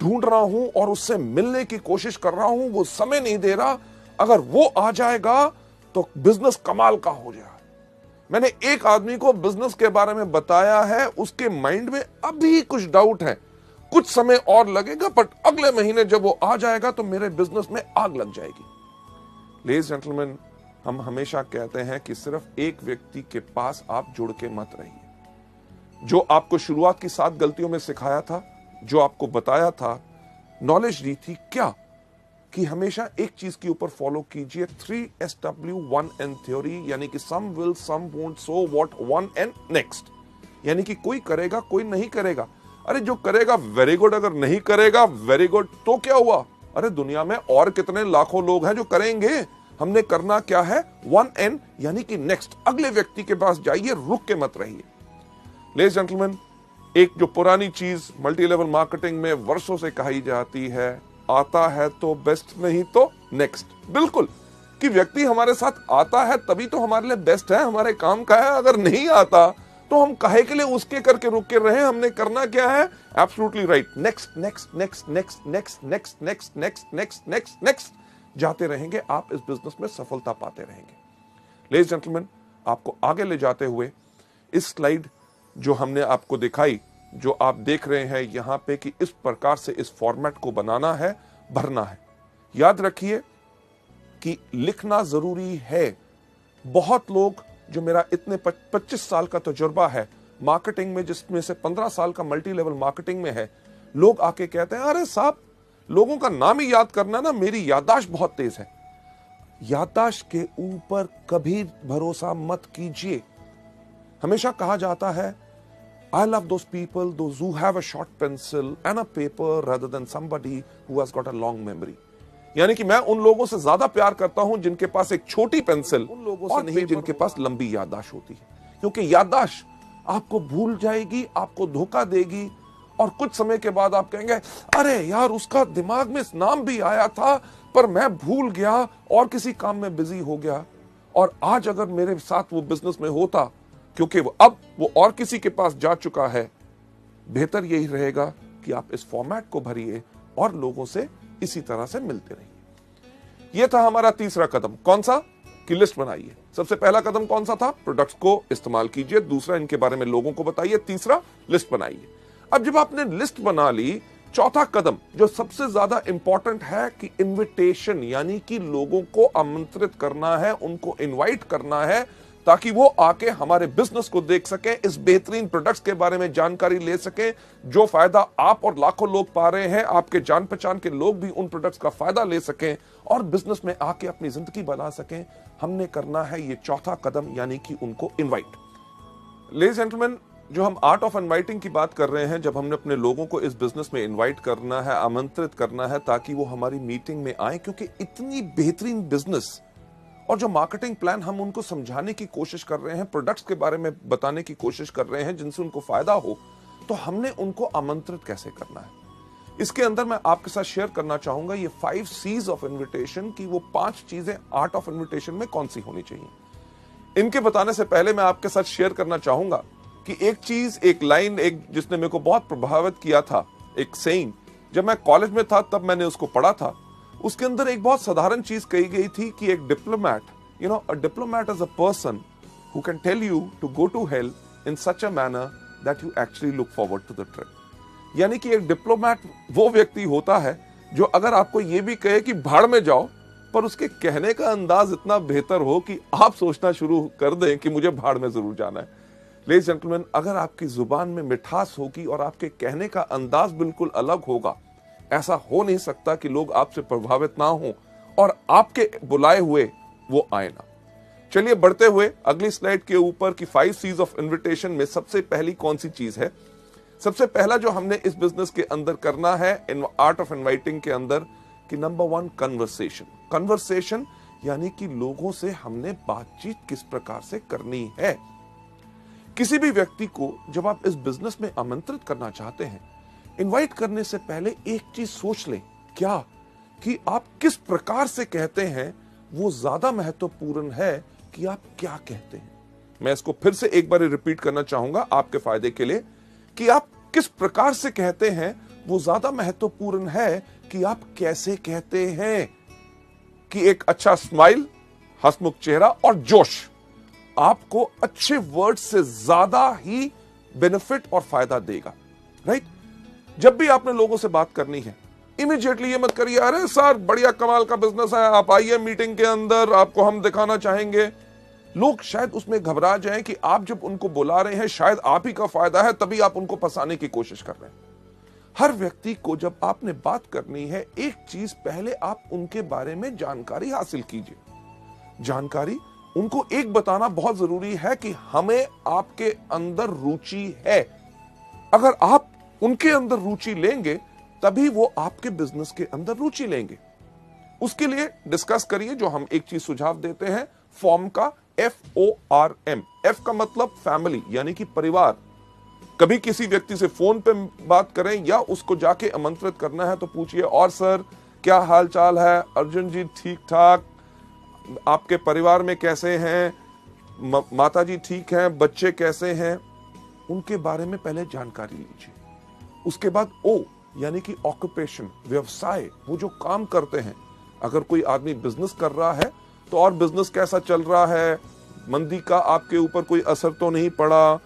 ढूंढ रहा हूं और उससे मिलने की कोशिश कर रहा हूं, वो समय नहीं दे रहा, अगर वो आ जाएगा तो बिजनेस कमाल का हो जाएगा। मैंने एक आदमी को बिजनेस के बारे में बताया है, उसके माइंड में अभी कुछ डाउट है, कुछ समय और लगेगा, बट अगले महीने जब वो आ जाएगा तो मेरे बिजनेस में आग लग जाएगी। लेडीज जेंटलमैन, हम हमेशा कहते हैं कि सिर्फ एक व्यक्ति के पास आप जुड़ के मत रहिए। जो आपको शुरुआत की 7 गलतियों में सिखाया था, जो आपको बताया था, नॉलेज दी थी, क्या कि हमेशा एक चीज के ऊपर फॉलो कीजिए, 3SW1N थ्योरी, यानी कि some will, some won't, so what, 1N next. यानी कि कोई करेगा, कोई नहीं करेगा। अरे जो करेगा वेरी गुड, अगर नहीं करेगा वेरी गुड, तो क्या हुआ? अरे दुनिया में और कितने लाखों लोग हैं जो करेंगे। हमने करना क्या है? 1N यानी कि नेक्स्ट, अगले व्यक्ति के पास जाइए, रुक के मत रहिए। लेडीज जेंटलमैन, एक जो पुरानी चीज मल्टी लेवल मार्केटिंग में वर्षों से कही जाती है, आता है तो बेस्ट, नहीं तो नेक्स्ट। बिल्कुल, कि व्यक्ति हमारे साथ आता है तभी तो हमारे लिए बेस्ट है, हमारे काम का है। अगर नहीं आता तो हम काहे के लिए उसके करके रुक के रहे? हमने करना क्या है? Absolutely right, next next next next next next next next next next next जाते रहेंगे, आप इस बिजनेस में सफलता पाते रहेंगे। लेडीज जेंटलमैन, आपको आगे ले जाते हुए इस स्लाइड जो हमने आपको दिखाई, जो आप देख रहे हैं यहां पे, कि इस प्रकार से इस फॉर्मेट को बनाना है, भरना है। याद रखिए कि लिखना जरूरी है। बहुत लोग, जो मेरा इतने 25 साल का तजुर्बा है मार्केटिंग में, जिसमें से 15 साल का मल्टी लेवल मार्केटिंग में है, लोग आके कहते हैं अरे साहब लोगों का नाम ही याद करना ना, मेरी याददाश्त बहुत तेज है। याददाश्त के ऊपर कभी भरोसा मत कीजिए। हमेशा कहा जाता है I love those people, those who have a short pencil and a paper rather than somebody who has got a long memory. यानी कि मैं उन लोगों से ज्यादा प्यार करता हूं जिनके पास एक छोटी पेंसिल, उन लोगों से नहीं जिनके पास लंबी याददाश्त होती है। क्योंकि याददाश्त आपको भूल जाएगी, आपको धोखा देगी, और कुछ समय के बाद आप कहेंगे अरे यार उसका दिमाग में नाम भी आया था पर मैं भूल गया और किसी काम में बिजी हो गया। और आज अगर मेरे साथ वो बिजनेस में होता, क्योंकि अब वो और किसी के पास जा चुका है, बेहतर यही रहेगा कि आप इस फॉर्मेट को भरिए और लोगों से इसी तरह से मिलते रहिए। यह था हमारा तीसरा कदम। कौन सा? कि लिस्ट बनाइए। सबसे पहला कदम कौन सा था? प्रोडक्ट्स को इस्तेमाल कीजिए। दूसरा, इनके बारे में लोगों को बताइए। तीसरा, लिस्ट बनाइए। अब जब आपने लिस्ट बना ली, चौथा कदम जो सबसे ज्यादा इंपॉर्टेंट है कि इनविटेशन, यानी कि लोगों को आमंत्रित करना है, उनको इनवाइट करना है, ताकि वो आके हमारे बिजनेस को देख सके, इस बेहतरीन प्रोडक्ट्स के बारे में जानकारी ले सके, जो फायदा आप और लाखों लोग पा रहे हैं, आपके जान पहचान के लोग भी उन प्रोडक्ट्स का फायदा ले सकें और बिजनेस में आके अपनी जिंदगी बना सकें। हमने करना है ये चौथा कदम, यानी कि उनको इनवाइट। लेडीज जेंटलमैन, जो हम आर्ट ऑफ इनवाइटिंग की बात कर रहे हैं, जब हमने अपने लोगों को इस बिजनेस में इनवाइट करना है, आमंत्रित करना है, ताकि वो हमारी मीटिंग में आए, क्योंकि इतनी बेहतरीन बिजनेस और जो मार्केटिंग प्लान हम उनको समझाने की कोशिश कर रहे हैं, प्रोडक्ट्स के बारे में बताने की कोशिश कर रहे हैं जिनसे उनको फायदा हो, तो हमने उनको आमंत्रित कैसे करना है। इसके अंदर मैं आपके साथ शेयर करना चाहूंगा ये 5 C's ऑफ इन्विटेशन की, वो 5 चीजें आर्ट ऑफ इन्विटेशन में कौन सी होनी चाहिए। इनके बताने से पहले मैं आपके साथ शेयर करना चाहूंगा कि एक चीज, एक लाइन, एक जिसने मेरे को बहुत प्रभावित किया था, एक सेइंग, जब मैं कॉलेज में था तब मैंने उसको पढ़ा था। उसके अंदर एक बहुत साधारण चीज कही गई थी कि एक diplomat, a diplomat is a person who can tell you to go to hell in such a manner that you actually look forward to the trip. यानी कि एक डिप्लोमैट वो व्यक्ति होता है जो अगर आपको ये भी कहे कि भाड़ में जाओ, पर उसके कहने का अंदाज इतना बेहतर हो कि आप सोचना शुरू कर दें कि मुझे भाड़ में जरूर जाना है। लेडीज जेंटलमैन, अगर आपकी जुबान में मिठास होगी और आपके कहने का अंदाज बिल्कुल अलग होगा, ऐसा हो नहीं सकता कि लोग आपसे प्रभावित ना हो और आपके बुलाए हुए वो आए ना। चलिए बढ़ते हुए अगली स्लाइड के ऊपर की 5 C's ऑफ इन्विटेशन में सबसे पहली कौन सी चीज है? सबसे पहला जो हमने इस बिजनेस के अंदर करना है इन आर्ट ऑफ इनवाइटिंग के अंदर कि नंबर 1 कन्वर्सेशन। कन्वर्सेशन यानी कि लोगों से हमने बातचीत किस प्रकार से करनी है। किसी भी व्यक्ति को जब आप इस बिजनेस में आमंत्रित करना चाहते हैं, इनवाइट करने से पहले एक चीज सोच लें, क्या कि आप किस प्रकार से कहते हैं वो ज्यादा महत्वपूर्ण है कि आप क्या कहते हैं। मैं इसको फिर से एक बार रिपीट करना चाहूंगा आपके फायदे के लिए कि आप किस प्रकार से कहते हैं वो ज्यादा महत्वपूर्ण है कि आप कैसे कहते हैं। कि एक अच्छा स्माइल, हंसमुख चेहरा और जोश आपको अच्छे वर्ड से ज्यादा ही बेनिफिट और फायदा देगा, राइट? जब भी आपने लोगों से बात करनी है, इमीडिएटली ये मत करिए अरे सर बढ़िया कमाल का बिजनेस है, आप आइए मीटिंग के अंदर, आपको हम दिखाना चाहेंगे। लोग शायद उसमें घबरा जाएं कि आप जब उनको बुला रहे हैं शायद आप ही का फायदा है, तभी आप उनको फंसाने की कोशिश कर रहे हैं। हर व्यक्ति को जब आपने बात करनी है, एक चीज पहले आप उनके बारे में जानकारी हासिल कीजिए। जानकारी उनको एक बताना बहुत जरूरी है कि हमें आपके अंदर रुचि है। अगर आप उनके अंदर रुचि लेंगे तभी वो आपके बिजनेस के अंदर रुचि लेंगे। उसके लिए डिस्कस करिए, जो हम एक चीज सुझाव देते हैं फॉर्म का, FORM। F का मतलब फैमिली यानी कि परिवार। कभी किसी व्यक्ति से फोन पे बात करें या उसको जाके आमंत्रित करना है तो पूछिए और सर क्या हाल चाल है, अर्जुन जी ठीक ठाक, आपके परिवार में कैसे हैं, माता जी ठीक हैं, बच्चे कैसे हैं, उनके बारे में पहले जानकारी लीजिए। उसके बाद O यानी कि ऑक्यूपेशन, व्यवसाय, वो जो काम करते हैं। अगर कोई आदमी बिजनेस कर रहा है तो और बिजनेस कैसा चल रहा है, मंदी का आपके ऊपर कोई असर तो नहीं पड़ा,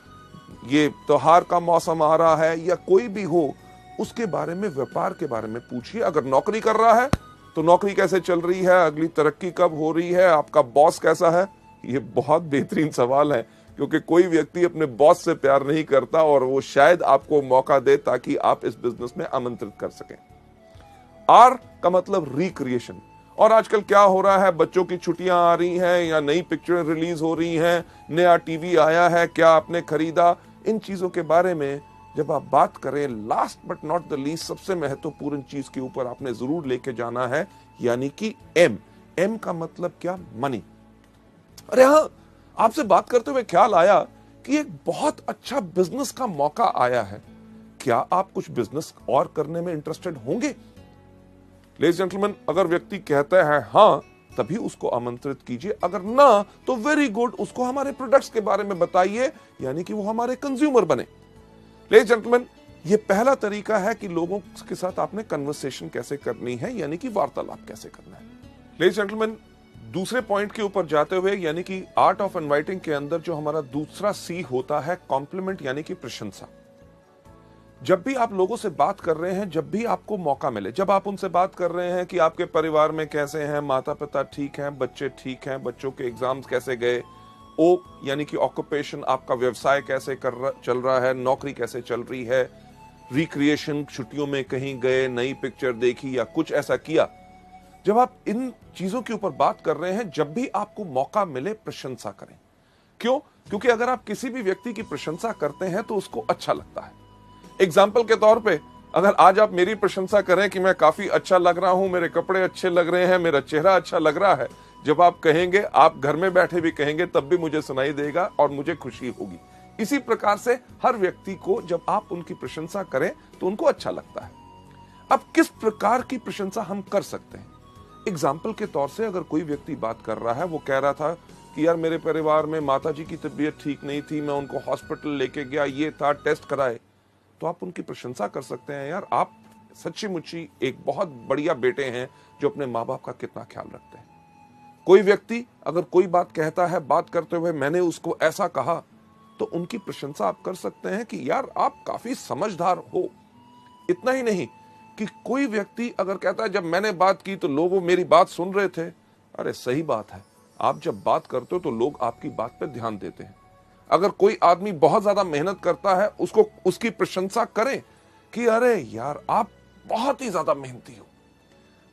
ये त्योहार का मौसम आ रहा है, या कोई भी हो उसके बारे में, व्यापार के बारे में पूछिए। अगर नौकरी कर रहा है तो नौकरी कैसे चल रही है, अगली तरक्की कब हो रही है, आपका बॉस कैसा है। ये बहुत बेहतरीन सवाल है क्योंकि कोई व्यक्ति अपने बॉस से प्यार नहीं करता और वो शायद आपको मौका दे ताकि आप इस बिजनेस में आमंत्रित कर सकें। R का मतलब रिक्रिएशन। और आजकल क्या हो रहा है, बच्चों की छुट्टियां आ रही हैं या नई पिक्चरें रिलीज हो रही हैं, नया टीवी आया है, क्या आपने खरीदा, इन चीजों के बारे में जब आप बात करें, last but not the least सबसे महत्वपूर्ण चीज के ऊपर आपने जरूर लेके जाना है, यानी कि M का मतलब क्या, मनी। अरे हाँ, आपसे बात करते हुए ख्याल आया कि एक बहुत अच्छा बिजनेस का मौका आया है, क्या आप कुछ बिजनेस और करने में इंटरेस्टेड होंगे? लेडीज जेंटलमैन, अगर व्यक्ति कहता है हाँ, तभी उसको आमंत्रित कीजिए, अगर ना तो वेरी गुड, उसको हमारे प्रोडक्ट्स के बारे में बताइए, यानी कि वो हमारे कंज्यूमर बने। लेडीज जेंटलमैन, ये पहला तरीका है कि लोगों के साथ आपने कन्वर्सेशन कैसे करनी है, यानी कि वार्तालाप कैसे करना है। लेडीज जेंटलमैन, दूसरे पॉइंट के ऊपर जाते हुए, यानी कि आर्ट ऑफ इनवाइटिंग के अंदर जो हमारा दूसरा C होता है, कॉम्प्लीमेंट यानी कि प्रशंसा। जब भी आप लोगों से बात कर रहे हैं, जब भी आपको मौका मिले, जब आप उनसे बात कर रहे हैं कि आपके परिवार में कैसे हैं, माता पिता ठीक हैं, बच्चे ठीक हैं, बच्चों के एग्जाम्स कैसे गए, O यानी कि ऑक्यूपेशन, आपका व्यवसाय कैसे चल रहा है, नौकरी कैसे चल रही है, रिक्रिएशन, छुट्टियों में कहीं गए, नई पिक्चर देखी या कुछ ऐसा किया। जब आप इन चीजों के ऊपर बात कर रहे हैं, जब भी आपको मौका मिले प्रशंसा करें। क्यों? क्योंकि अगर आप किसी भी व्यक्ति की प्रशंसा करते हैं तो उसको अच्छा लगता है। एग्जाम्पल के तौर पे, अगर आज आप मेरी प्रशंसा करें कि मैं काफी अच्छा लग रहा हूं, मेरे कपड़े अच्छे लग रहे हैं, मेरा चेहरा अच्छा लग रहा है, जब आप कहेंगे, आप घर में बैठे भी कहेंगे, तब भी मुझे सुनाई देगा और मुझे खुशी होगी। इसी प्रकार से हर व्यक्ति को जब आप उनकी प्रशंसा करें तो उनको अच्छा लगता है। अब किस प्रकार की प्रशंसा हम कर सकते हैं? एग्जाम्पल के तौर से, अगर कोई व्यक्ति बात कर रहा है, वो कह रहा था कि यार मेरे परिवार में माताजी की तबीयत ठीक नहीं थी, मैं उनको हॉस्पिटल लेके गया, ये था, टेस्ट कराए, तो आप उनकी प्रशंसा कर सकते हैं, यार आप सच्ची मुच्ची एक बहुत बढ़िया बेटे हैं जो अपने माँ बाप का कितना ख्याल रखते हैं। कोई व्यक्ति अगर कोई बात कहता है, बात करते हुए मैंने उसको ऐसा कहा, तो उनकी प्रशंसा आप कर सकते हैं कि यार आप काफी समझदार हो। इतना ही नहीं कि कोई व्यक्ति अगर कहता है जब मैंने बात की तो लोग मेरी बात सुन रहे थे, अरे सही बात है, आप जब बात करते हो तो लोग आपकी बात पर ध्यान देते हैं। अगर कोई आदमी बहुत ज्यादा मेहनत करता है, उसको उसकी प्रशंसा करें कि अरे यार आप बहुत ही ज्यादा मेहनती हो।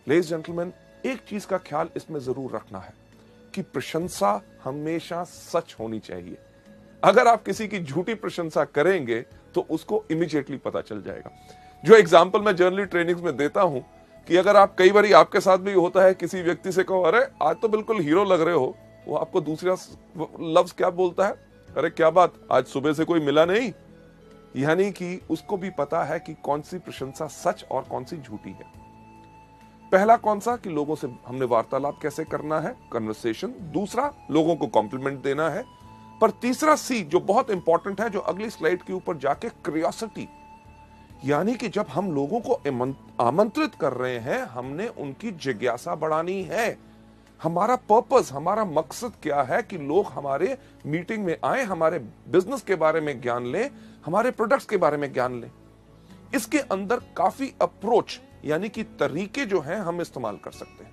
लेडीज जेंटलमैन, एक चीज का ख्याल इसमें जरूर रखना है आपकी प्रशंसा हमेशा सच होनी चाहिए। अगर आप किसी की झूठी प्रशंसा करेंगे तो उसको इमीडिएटली पता चल जाएगा। जो एग्जाम्पल मैं जनरली ट्रेनिंग्स में देता हूं कि अगर आप कई बार आपके साथ भी होता है, किसी व्यक्ति से कहो अरे आज तो बिल्कुल हीरो लग रहे हो, वो आपको दूसरा लफ्ज क्या बोलता है, अरे क्या बात आज सुबह से कोई मिला नहीं। यानी कि उसको भी पता है कि कौन सी प्रशंसा सच और कौन सी झूठी है। पहला कौन सा कि लोगों से हमने वार्तालाप कैसे करना है, कन्वर्सेशन। दूसरा लोगों को कॉम्प्लीमेंट देना है। पर तीसरा सी जो बहुत इंपॉर्टेंट है, जो अगली स्लाइड के ऊपर जाके, क्यूरियोसिटी। यानी कि जब हम लोगों को आमंत्रित कर रहे हैं, हमने उनकी जिज्ञासा बढ़ानी है। हमारा पर्पस, हमारा मकसद क्या है कि लोग हमारे मीटिंग में आए, हमारे बिजनेस के बारे में ज्ञान लें, हमारे प्रोडक्ट्स के बारे में ज्ञान लें। इसके अंदर काफी अप्रोच यानी कि तरीके जो हैं हम इस्तेमाल कर सकते हैं।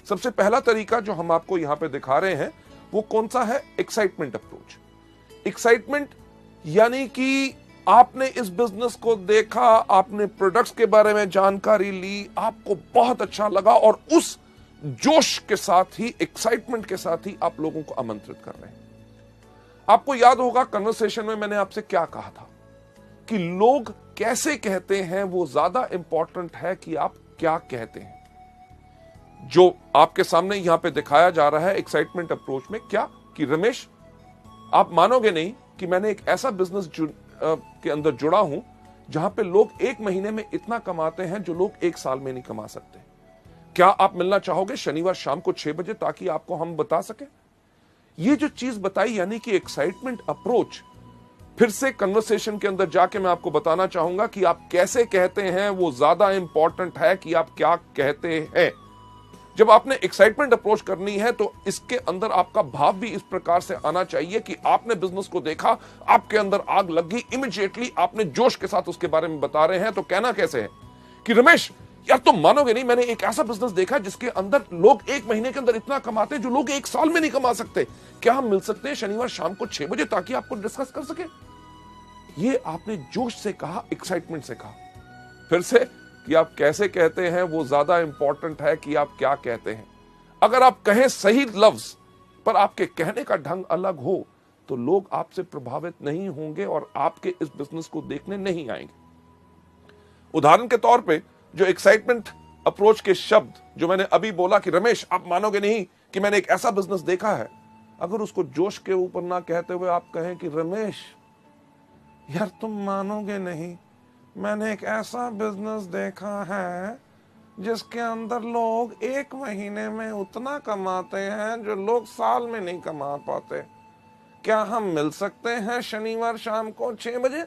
सबसे पहला तरीका जो हम आपको यहां पे दिखा रहे हैं वो कौन सा है, एक्साइटमेंट अप्रोच। एक्साइटमेंट यानी कि आपने इस बिजनेस को देखा, आपने प्रोडक्ट्स के बारे में जानकारी ली, आपको बहुत अच्छा लगा और उस जोश के साथ ही, एक्साइटमेंट के साथ ही आप लोगों को आमंत्रित कर रहे हैं। आपको याद होगा कन्वर्सेशन में मैंने आपसे क्या कहा था कि लोग कैसे कहते हैं वो ज्यादा इंपॉर्टेंट है कि आप क्या कहते हैं। जो आपके सामने यहां पे दिखाया जा रहा है एक्साइटमेंट अप्रोच में, क्या कि रमेश आप मानोगे नहीं कि मैंने एक ऐसा बिजनेस के अंदर जुड़ा हूं जहां पे लोग एक महीने में इतना कमाते हैं जो लोग एक साल में नहीं कमा सकते। क्या आप मिलना चाहोगे शनिवार शाम को 6 बजे ताकि आपको हम बता सके। ये जो चीज बताई यानी कि एक्साइटमेंट अप्रोच। फिर से कन्वर्सेशन के अंदर जाके मैं आपको बताना चाहूंगा कि आप कैसे कहते हैं वो ज्यादा इंपॉर्टेंट है कि आप क्या कहते हैं। जब आपने एक्साइटमेंट अप्रोच करनी है तो इसके अंदर आपका भाव भी इस प्रकार से आना चाहिए कि आपने बिजनेस को देखा, आपके अंदर आग लग गई, इमीडिएटली आपने जोश के साथ उसके बारे में बता रहे हैं। तो कहना कैसे है कि रमेश यार तुम मानोगे नहीं, मैंने एक ऐसा बिजनेस देखा जिसके अंदर लोग एक महीने के अंदर इतना कमाते हैं जो लोग एक साल में नहीं कमा सकते। क्या हम मिल सकते हैं शनिवार शाम को 6 बजे ताकि आपको डिस्कस कर सके। ये आपने जोश से कहा, एक्साइटमेंट से कहा। फिर से कि आप कैसे कहते हैं वो ज्यादा इंपॉर्टेंट है कि आप क्या कहते हैं। अगर आप कहें सही लफ्ज पर आपके कहने का ढंग अलग हो तो लोग आपसे प्रभावित नहीं होंगे और आपके इस बिजनेस को देखने नहीं आएंगे। उदाहरण के तौर पे जो एक्साइटमेंट अप्रोच के शब्द जो मैंने अभी बोला कि रमेश आप मानोगे नहीं कि मैंने एक ऐसा बिजनेस देखा है, अगर उसको जोश के ऊपर ना कहते हुए आप कहें कि रमेश यार तुम मानोगे नहीं, मैंने एक ऐसा बिजनेस देखा है जिसके अंदर लोग एक महीने में उतना कमाते हैं जो लोग साल में नहीं कमा पाते। क्या हम मिल सकते हैं शनिवार शाम को 6 बजे।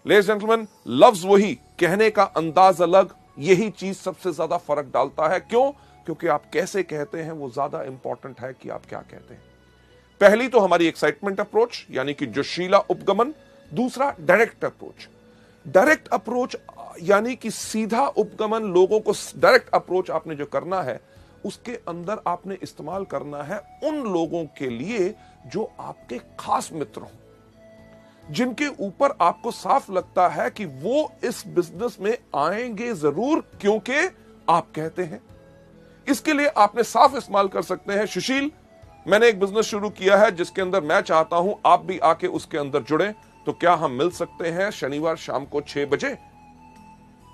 लेडीज जेंटलमैन, लफ्ज वही, कहने का अंदाज अलग, यही चीज सबसे ज्यादा फर्क डालता है। क्यों? क्योंकि आप कैसे कहते हैं वो ज्यादा इंपॉर्टेंट है कि आप क्या कहते हैं। पहली तो हमारी एक्साइटमेंट अप्रोच यानी कि जोशीला उपगमन। दूसरा डायरेक्ट अप्रोच। डायरेक्ट अप्रोच यानी कि सीधा उपगमन, लोगों को डायरेक्ट अप्रोच आपने जो करना है उसके अंदर आपने इस्तेमाल करना है उन लोगों के लिए जो आपके खास मित्र हों, जिनके ऊपर आपको साफ लगता है कि वो इस बिजनेस में आएंगे जरूर क्योंकि आप कहते हैं। इसके लिए आपने साफ इस्तेमाल कर सकते हैं, सुशील मैंने एक बिजनेस शुरू किया है जिसके अंदर मैं चाहता हूं आप भी आके उसके अंदर जुड़े, तो क्या हम मिल सकते हैं शनिवार शाम को 6 बजे।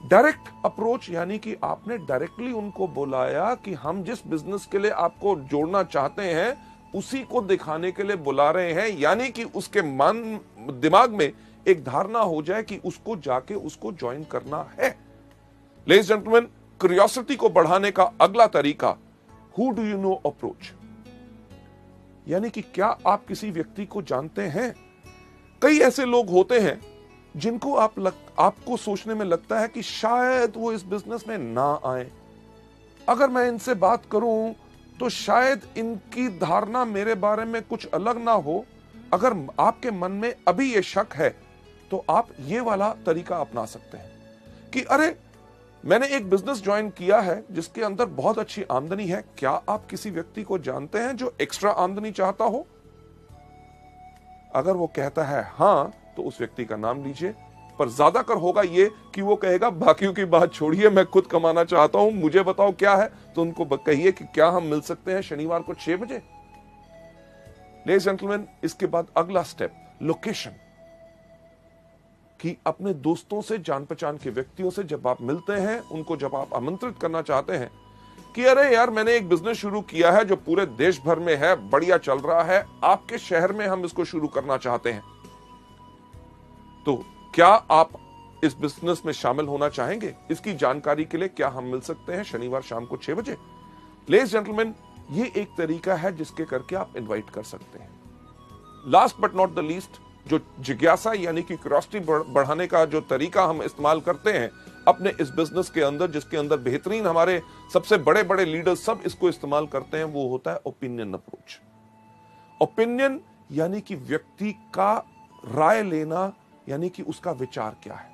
डायरेक्ट अप्रोच यानी कि आपने डायरेक्टली उनको बुलाया कि हम जिस बिजनेस के लिए आपको जोड़ना चाहते हैं उसी को दिखाने के लिए बुला रहे हैं, यानी कि उसके मन दिमाग में एक धारणा हो जाए कि उसको जाके उसको ज्वाइन करना है। लेडीज जेंटलमैन, क्यूरियोसिटी को बढ़ाने का अगला तरीका who do you know approach, यानी कि क्या आप किसी व्यक्ति को जानते हैं। कई ऐसे लोग होते हैं जिनको आपको सोचने में लगता है कि शायद वो इस बिजनेस में ना आए। अगर मैं इनसे बात करूं तो शायद इनकी धारणा मेरे बारे में कुछ अलग ना हो। अगर आपके मन में अभी ये शक है तो आप ये वाला तरीका अपना सकते हैं कि अरे मैंने एक बिजनेस ज्वाइन किया है जिसके अंदर बहुत अच्छी आमदनी है, क्या आप किसी व्यक्ति को जानते हैं जो एक्स्ट्रा आमदनी चाहता हो। अगर वो कहता है हां तो उस व्यक्ति का नाम लीजिए, पर ज्यादातर होगा ये कि वो कहेगा बाकियों की बात छोड़िए, मैं खुद कमाना चाहता हूं, मुझे बताओ क्या है। तो उनको कहिए कि क्या हम मिल सकते हैं शनिवार को 6 बजे। लेडीज जेंटलमैन, इसके बाद अगला स्टेप लोकेशन, कि अपने दोस्तों से, जान पहचान के व्यक्तियों से जब आप मिलते हैं, उनको जब आप आमंत्रित करना चाहते हैं कि अरे यार मैंने एक बिजनेस शुरू किया है जो पूरे देश भर में है, बढ़िया चल रहा है, आपके शहर में हम इसको शुरू करना चाहते हैं, तो क्या आप इस बिजनेस में शामिल होना चाहेंगे? इसकी जानकारी के लिए क्या हम मिल सकते हैं शनिवार शाम को 6 बजे? लेडीज जेंटलमैन, ये एक तरीका है जिसके करके आप इनवाइट कर सकते हैं। Last but not the least, जो जिज्ञासा यानी कि क्यूरियोसिटी बढ़ाने का जो तरीका हम इस्तेमाल करते हैं अपने इस बिजनेस के अंदर, जिसके अंदर बेहतरीन हमारे सबसे बड़े बड़े लीडर्स सब इसको इस्तेमाल करते हैं, वो होता है ओपिनियन अप्रोच। ओपिनियन यानी कि व्यक्ति का राय लेना, यानी कि उसका विचार क्या है।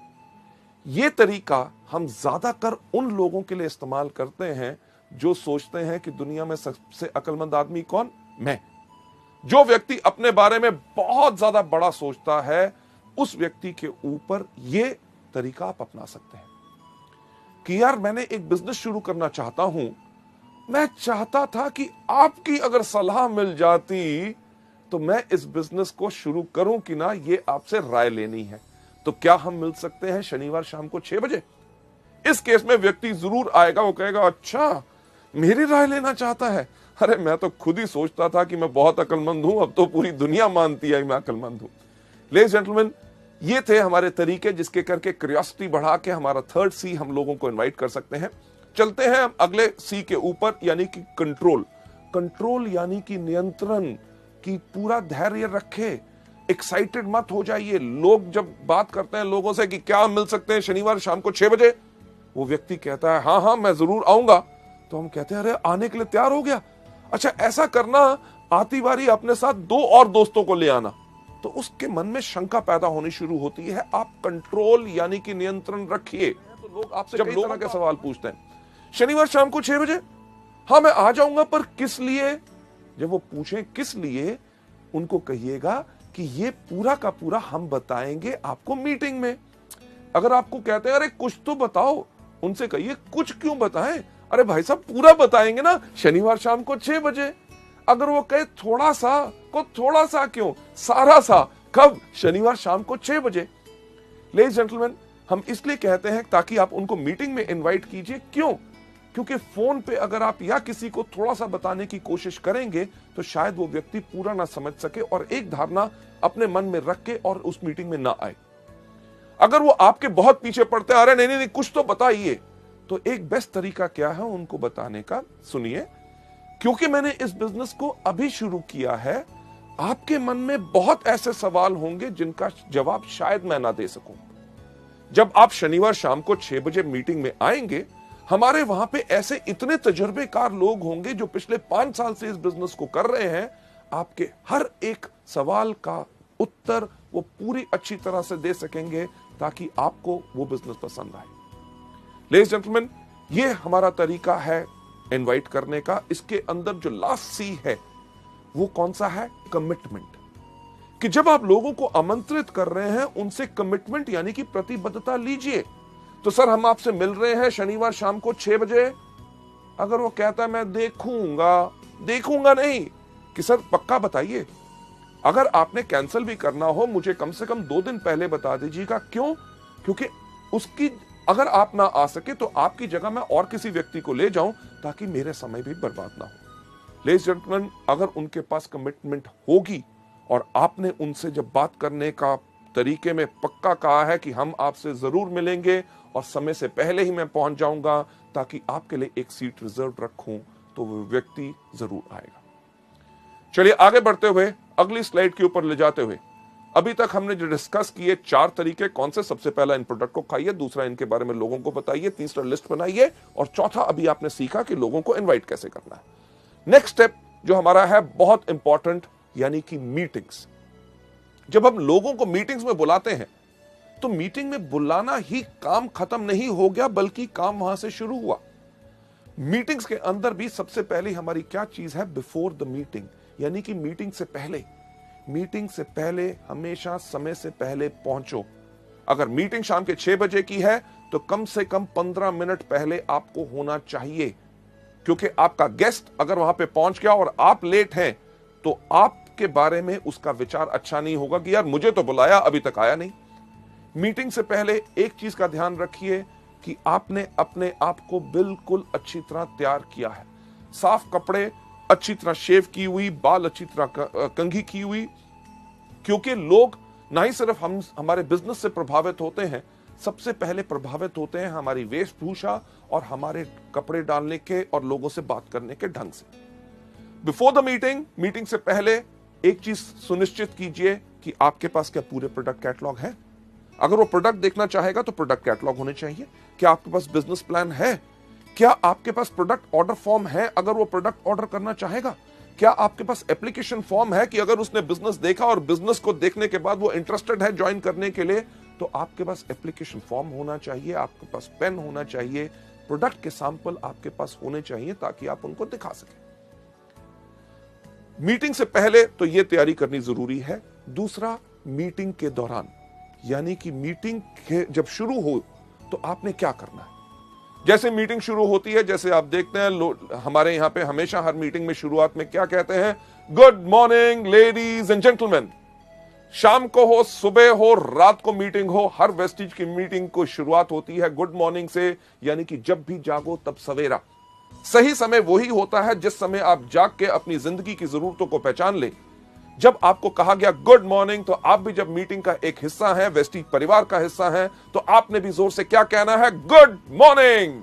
यह तरीका हम ज्यादातर उन लोगों के लिए इस्तेमाल करते हैं जो सोचते हैं कि दुनिया में सबसे अक्लमंद आदमी कौन? मैं। जो व्यक्ति अपने बारे में बहुत ज्यादा बड़ा सोचता है, उस व्यक्ति के ऊपर यह तरीका आप अपना सकते हैं कि यार मैंने एक बिजनेस शुरू करना चाहता हूं, मैं चाहता था कि आपकी अगर सलाह मिल जाती तो मैं इस बिजनेस को शुरू करूं कि ना, ये आपसे राय लेनी है। तो क्या हम मिल सकते हैं शनिवार शाम को 6 बजे? इस केस में व्यक्ति जरूर आएगा, वो कहेगा अच्छा मेरी राय लेना चाहता है, अरे मैं तो खुद ही सोचता था कि मैं बहुत अक्लमंद हूं, अब तो पूरी दुनिया मानती है मैं अक्लमंद हूं। लेडीज जेंटलमैन, ये थे हमारे तरीके जिसके करके क्यूरियोसिटी बढ़ा के हमारा थर्ड सी हम लोगों को इनवाइट कर सकते हैं। चलते हैं हम अगले सी के ऊपर, यानी कि कंट्रोल। कंट्रोल यानी कि नियंत्रण, की पूरा धैर्य रखे, एक्साइटेड मत हो जाइए। लोग जब बात करते हैं लोगों से कि क्या मिल सकते हैं शनिवार शाम को 6 बजे, वो व्यक्ति कहता है हाँ हाँ मैं जरूर आऊंगा, तो हम कहते हैं अरे आने के लिए तैयार हो गया, अच्छा ऐसा करना, आती बारी अपने साथ 2 और दोस्तों को ले आना। तो उसके मन में शंका पैदा होनी शुरू होती है। आप कंट्रोल यानी कि नियंत्रण रखिए। तो लोग आपसे जब लोग के सवाल पूछते हैं शनिवार शाम को 6 बजे, हाँ मैं आ जाऊंगा, पर किस लिए? जब वो पूछें किस लिए, उनको कहिएगा कि ये पूरा का पूरा हम बताएंगे आपको मीटिंग में। अगर आपको कहते हैं अरे कुछ तो बताओ, उनसे कहिए कुछ क्यों बताएं, अरे भाई साहब पूरा बताएंगे ना शनिवार शाम को 6 बजे। अगर वो कहे थोड़ा सा, को थोड़ा सा क्यों, सारा सा, कब? शनिवार शाम को 6 बजे। लेडीज जेंटलमैन, हम इसलिए कहते हैं ताकि आप उनको मीटिंग में इनवाइट कीजिए। क्यों? क्योंकि फोन पे अगर आप या किसी को थोड़ा सा बताने की कोशिश करेंगे तो शायद वो व्यक्ति पूरा ना समझ सके और एक धारणा अपने मन में रख के और उस मीटिंग में ना आए। अगर वो आपके बहुत पीछे पड़ते हैं, अरे नहीं नहीं कुछ तो बताइए, तो एक बेस्ट तरीका क्या है उनको बताने का? सुनिए, क्योंकि मैंने इस बिजनेस को अभी शुरू किया है, आपके मन में बहुत ऐसे सवाल होंगे जिनका जवाब शायद मैं ना दे सकूं। जब आप शनिवार शाम को 6 बजे मीटिंग में आएंगे, हमारे वहां पे ऐसे इतने तजुर्बेकार लोग होंगे जो पिछले 5 साल से इस बिजनेस को कर रहे हैं। आपके हर एक सवाल का उत्तर वो पूरी अच्छी तरह से दे सकेंगे ताकि आपको वो बिजनेस पसंद आए। लेडीज जेंटलमैन, ये हमारा तरीका है इनवाइट करने का। इसके अंदर जो लास्ट सी है वो कौन सा है? कमिटमेंट। कि जब आप लोगों को आमंत्रित कर रहे हैं, उनसे कमिटमेंट यानी कि प्रतिबद्धता लीजिए। तो सर हम आपसे मिल रहे हैं शनिवार शाम को 6 बजे। अगर वो कहता है मैं देखूंगा नहीं, कि सर पक्का बताइए। अगर आपने कैंसिल भी करना हो, मुझे कम से कम 2 दिन पहले बता दीजिएगा। क्यों? क्योंकि उसकी अगर आप ना आ सके तो आपकी जगह मैं और किसी व्यक्ति को ले जाऊं ताकि मेरे समय भी बर्बाद ना हो। लेडीज जेंटलमैन, अगर उनके पास कमिटमेंट होगी और आपने उनसे जब बात करने का तरीके में पक्का कहा है कि हम आपसे जरूर मिलेंगे और समय से पहले ही मैं पहुंच जाऊंगा ताकि आपके लिए एक सीट रिजर्व रखूं, तो वो व्यक्ति जरूर आएगा। चलिए आगे बढ़ते हुए अगली स्लाइड के ऊपर ले जाते हुए, अभी तक हमने जो डिस्कस किए 4 तरीके कौन से? सबसे पहला इन प्रोडक्ट को खाइए, दूसरा इनके बारे में लोगों को बताइए, तीसरा लिस्ट बनाइए, और चौथा अभी आपने सीखा कि लोगों को इनवाइट कैसे करना है। नेक्स्ट स्टेप जो हमारा है बहुत इंपॉर्टेंट, यानी कि मीटिंग्स। जब हम लोगों को मीटिंग्स में बुलाते हैं तो मीटिंग में बुलाना ही काम खत्म नहीं हो गया, बल्कि काम वहां से शुरू हुआ। मीटिंग्स के अंदर भी सबसे पहले हमारी क्या चीज है? बिफोर द मीटिंग, यानी कि मीटिंग से पहले। मीटिंग से पहले हमेशा समय से पहले पहुंचो। अगर मीटिंग शाम के 6 बजे की है तो कम से कम 15 मिनट पहले आपको होना चाहिए, क्योंकि आपका गेस्ट अगर वहां पे पहुंच गया और आप लेट हैं तो आपके बारे में उसका विचार अच्छा नहीं होगा कि यार मुझे तो बुलाया अभी तक आया नहीं। मीटिंग से पहले एक चीज का ध्यान रखिए कि आपने अपने आप को बिल्कुल अच्छी तरह तैयार किया है, साफ कपड़े, अच्छी तरह शेव की हुई, बाल अच्छी तरह कंघी की हुई, क्योंकि लोग ना ही सिर्फ हमारे बिजनेस से प्रभावित होते हैं, सबसे पहले प्रभावित होते हैं हमारी वेशभूषा और हमारे कपड़े डालने के और लोगों से बात करने के ढंग से। बिफोर द मीटिंग से पहले एक चीज सुनिश्चित कीजिए कि आपके पास क्या पूरे प्रोडक्ट कैटलॉग है। अगर वो प्रोडक्ट देखना चाहेगा तो प्रोडक्ट कैटलॉग होने चाहिए। क्या आपके पास बिजनेस प्लान है? क्या आपके पास प्रोडक्ट ऑर्डर फॉर्म है अगर वो प्रोडक्ट ऑर्डर करना चाहेगा? क्या आपके पास एप्लीकेशन फॉर्म है कि अगर उसने बिजनेस देखा और बिजनेस को देखने के बाद वो इंटरेस्टेड है ज्वाइन करने के लिए, तो आपके पास एप्लीकेशन फॉर्म होना चाहिए, आपके पास पेन होना चाहिए, प्रोडक्ट के सैंपल आपके पास होने चाहिए ताकि आप उनको दिखा सकें। मीटिंग से पहले तो यह तैयारी करनी जरूरी है। दूसरा, मीटिंग के दौरान, यानी कि मीटिंग जब शुरू हो तो आपने क्या करना है। जैसे मीटिंग शुरू होती है, जैसे आप देखते हैं हमारे यहां पे हमेशा हर मीटिंग में शुरुआत में क्या कहते हैं, good morning ladies and gentleman. शाम को हो, सुबह हो, रात को मीटिंग हो, हर वेस्टिज की मीटिंग को शुरुआत होती है गुड मॉर्निंग से, यानी कि जब भी जागो तब सवेरा। सही समय वही होता है जिस समय आप जाग के अपनी जिंदगी की जरूरतों को पहचान ले। जब आपको कहा गया गुड मॉर्निंग, तो आप भी जब मीटिंग का एक हिस्सा है, वेस्टिज परिवार का हिस्सा है, तो आपने भी जोर से क्या कहना है, good morning.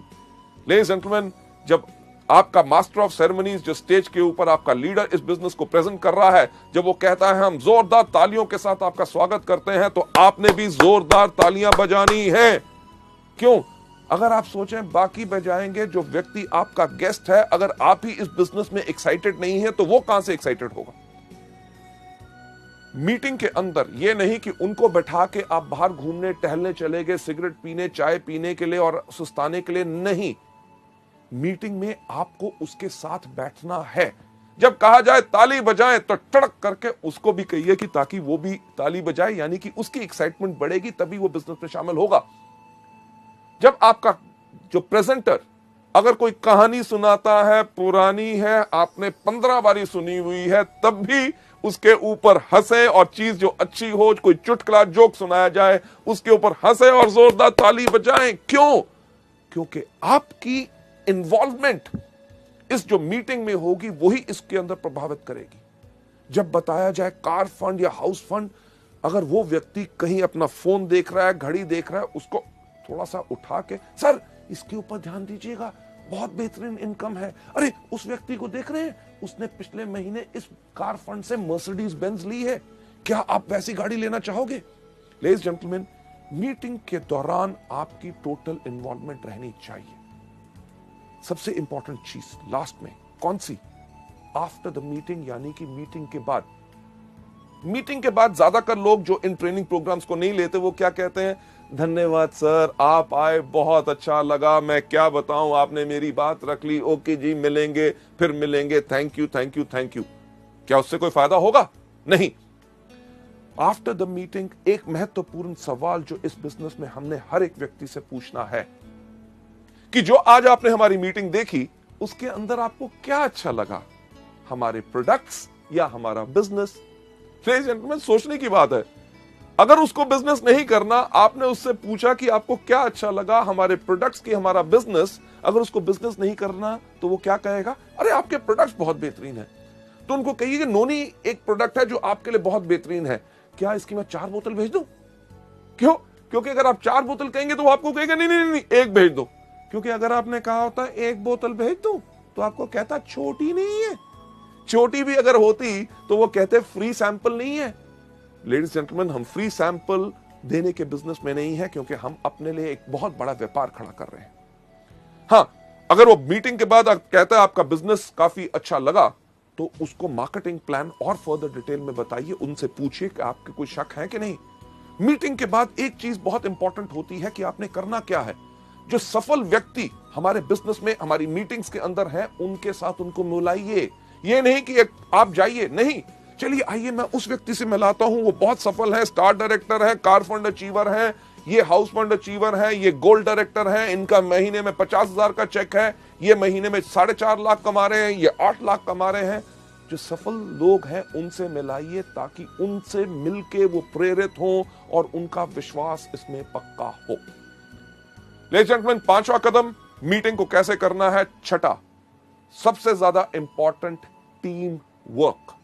Ladies and gentleman, जब आपका मास्टर ऑफ सेरेमनीज जो स्टेज के ऊपर आपका लीडर इस बिजनेस को प्रेजेंट कर रहा है, जब वो कहता है हम जोरदार तालियों के साथ आपका स्वागत करते हैं, तो आपने भी जोरदार तालियां बजानी है। क्यों? अगर आप सोचें बाकी बजाएंगे, जो व्यक्ति आपका गेस्ट है, अगर आप ही इस बिजनेस में एक्साइटेड नहीं है तो वो कहां से एक्साइटेड होगा। मीटिंग के अंदर यह नहीं कि उनको बैठा के आप बाहर घूमने टहलने चले गए, सिगरेट पीने, चाय पीने के लिए और सुस्ताने के लिए नहीं। मीटिंग में आपको उसके साथ बैठना है। जब कहा जाए ताली बजाएं तो टड़क करके उसको भी कहिए कि ताकि वो भी ताली बजाए, यानी कि उसकी एक्साइटमेंट बढ़ेगी, तभी वो बिजनेस में शामिल होगा। जब आपका जो प्रेजेंटर अगर कोई कहानी सुनाता है, पुरानी है, आपने 15 बारी सुनी हुई है, तब भी उसके ऊपर हंसे, और चीज जो अच्छी हो, कोई चुटकुला जोक सुनाया जाए, उसके ऊपर हंसे और जोरदार ताली बजाएं। क्यों? क्योंकि आपकी इन्वॉल्वमेंट इस जो मीटिंग में होगी वही इसके अंदर प्रभावित करेगी। जब बताया जाए कार फंड या हाउस फंड, अगर वो व्यक्ति कहीं अपना फोन देख रहा है, घड़ी देख रहा है, उसको थोड़ा सा उठा के, सर इसके ऊपर ध्यान दीजिएगा, बहुत बेहतरीन इनकम है। अरे उस व्यक्ति को देख रहे हैं, उसने पिछले महीने इस कार फंड से मर्सिडीज बेंज ली है, क्या आप वैसी गाड़ी लेना चाहोगे। लेडीज जेंटलमैन, मीटिंग के दौरान आपकी टोटल इन्वॉल्वमेंट रहनी चाहिए। सबसे इंपॉर्टेंट चीज लास्ट में कौन सी? आफ्टर द मीटिंग, यानी कि मीटिंग के बाद। मीटिंग के बाद ज्यादातर लोग जो इन ट्रेनिंग प्रोग्राम्स को नहीं लेते, वो क्या कहते हैं, धन्यवाद सर, आप आए, बहुत अच्छा लगा, मैं क्या बताऊं, आपने मेरी बात रख ली, ओके जी, मिलेंगे, फिर मिलेंगे, thank you thank you thank you. क्या उससे कोई फायदा होगा? नहीं। आफ्टर द मीटिंग एक महत्वपूर्ण सवाल जो इस बिजनेस में हमने हर एक व्यक्ति से पूछना है कि जो आज आपने हमारी मीटिंग देखी, उसके अंदर आपको क्या अच्छा लगा, हमारे प्रोडक्ट्स या हमारा बिजनेस। लेडीज एंड जेंटलमैन, सोचने की बात है। अगर उसको बिजनेस नहीं करना, आपने उससे पूछा कि आपको क्या अच्छा लगा, हमारे प्रोडक्ट्स की, हमारा बिजनेस, अगर उसको बिजनेस नहीं करना तो वो क्या कहेगा, अरे आपके प्रोडक्ट्स बहुत बेहतरीन है। तो उनको कहिए कि नोनी एक प्रोडक्ट है जो आपके लिए बहुत बेहतरीन है, क्या इसकी मैं 4 बोतल भेज दूं? क्यों? क्योंकि अगर आप 4 बोतल कहेंगे तो वो आपको कहेगा नहीं नहीं नहीं, 1 भेज दो। क्योंकि अगर आपने कहा होता 1 बोतल भेज दो, तो आपको कहता छोटी नहीं है। छोटी भी अगर होती तो वो कहते फ्री सैंपल नहीं है। लेडीज जेंटलमैन, हम फ्री सैंपल देने के बिजनेस में नहीं है, क्योंकि हम अपने लिए एक बहुत बड़ा व्यापार खड़ा कर रहे हैं। हां, अगर वो मीटिंग के बाद कहता है आपका बिजनेस काफी अच्छा लगा, तो उसको मार्केटिंग प्लान और फर्दर डिटेल में बताइए, उनसे पूछिए कि आपके कोई शक है कि नहीं। मीटिंग के बाद एक चीज बहुत इंपॉर्टेंट होती है कि आपने करना क्या है। जो सफल व्यक्ति हमारे बिजनेस में, हमारी मीटिंग्स के अंदर है, उनके साथ उनको मिलाइए। ये नहीं कि आप जाइए, नहीं, चलिए आइए मैं उस व्यक्ति से मिलाता हूं, वो बहुत सफल है, स्टार डायरेक्टर है, कार फंड अचीवर है, ये हाउस फंड अचीवर है, ये गोल्ड डायरेक्टर है, इनका महीने में 50,000 का चेक है, ये महीने में 4.5 लाख कमा रहे हैं, ये 8 लाख कमा रहे हैं। जो सफल लोग हैं उनसे मिलाइए ताकि उनसे मिलके वो प्रेरित हों और उनका विश्वास इसमें पक्का हो। लेडीज एंड जेंटलमैन, 5वां कदम मीटिंग को कैसे करना है। छठा, सबसे ज्यादा important, team work.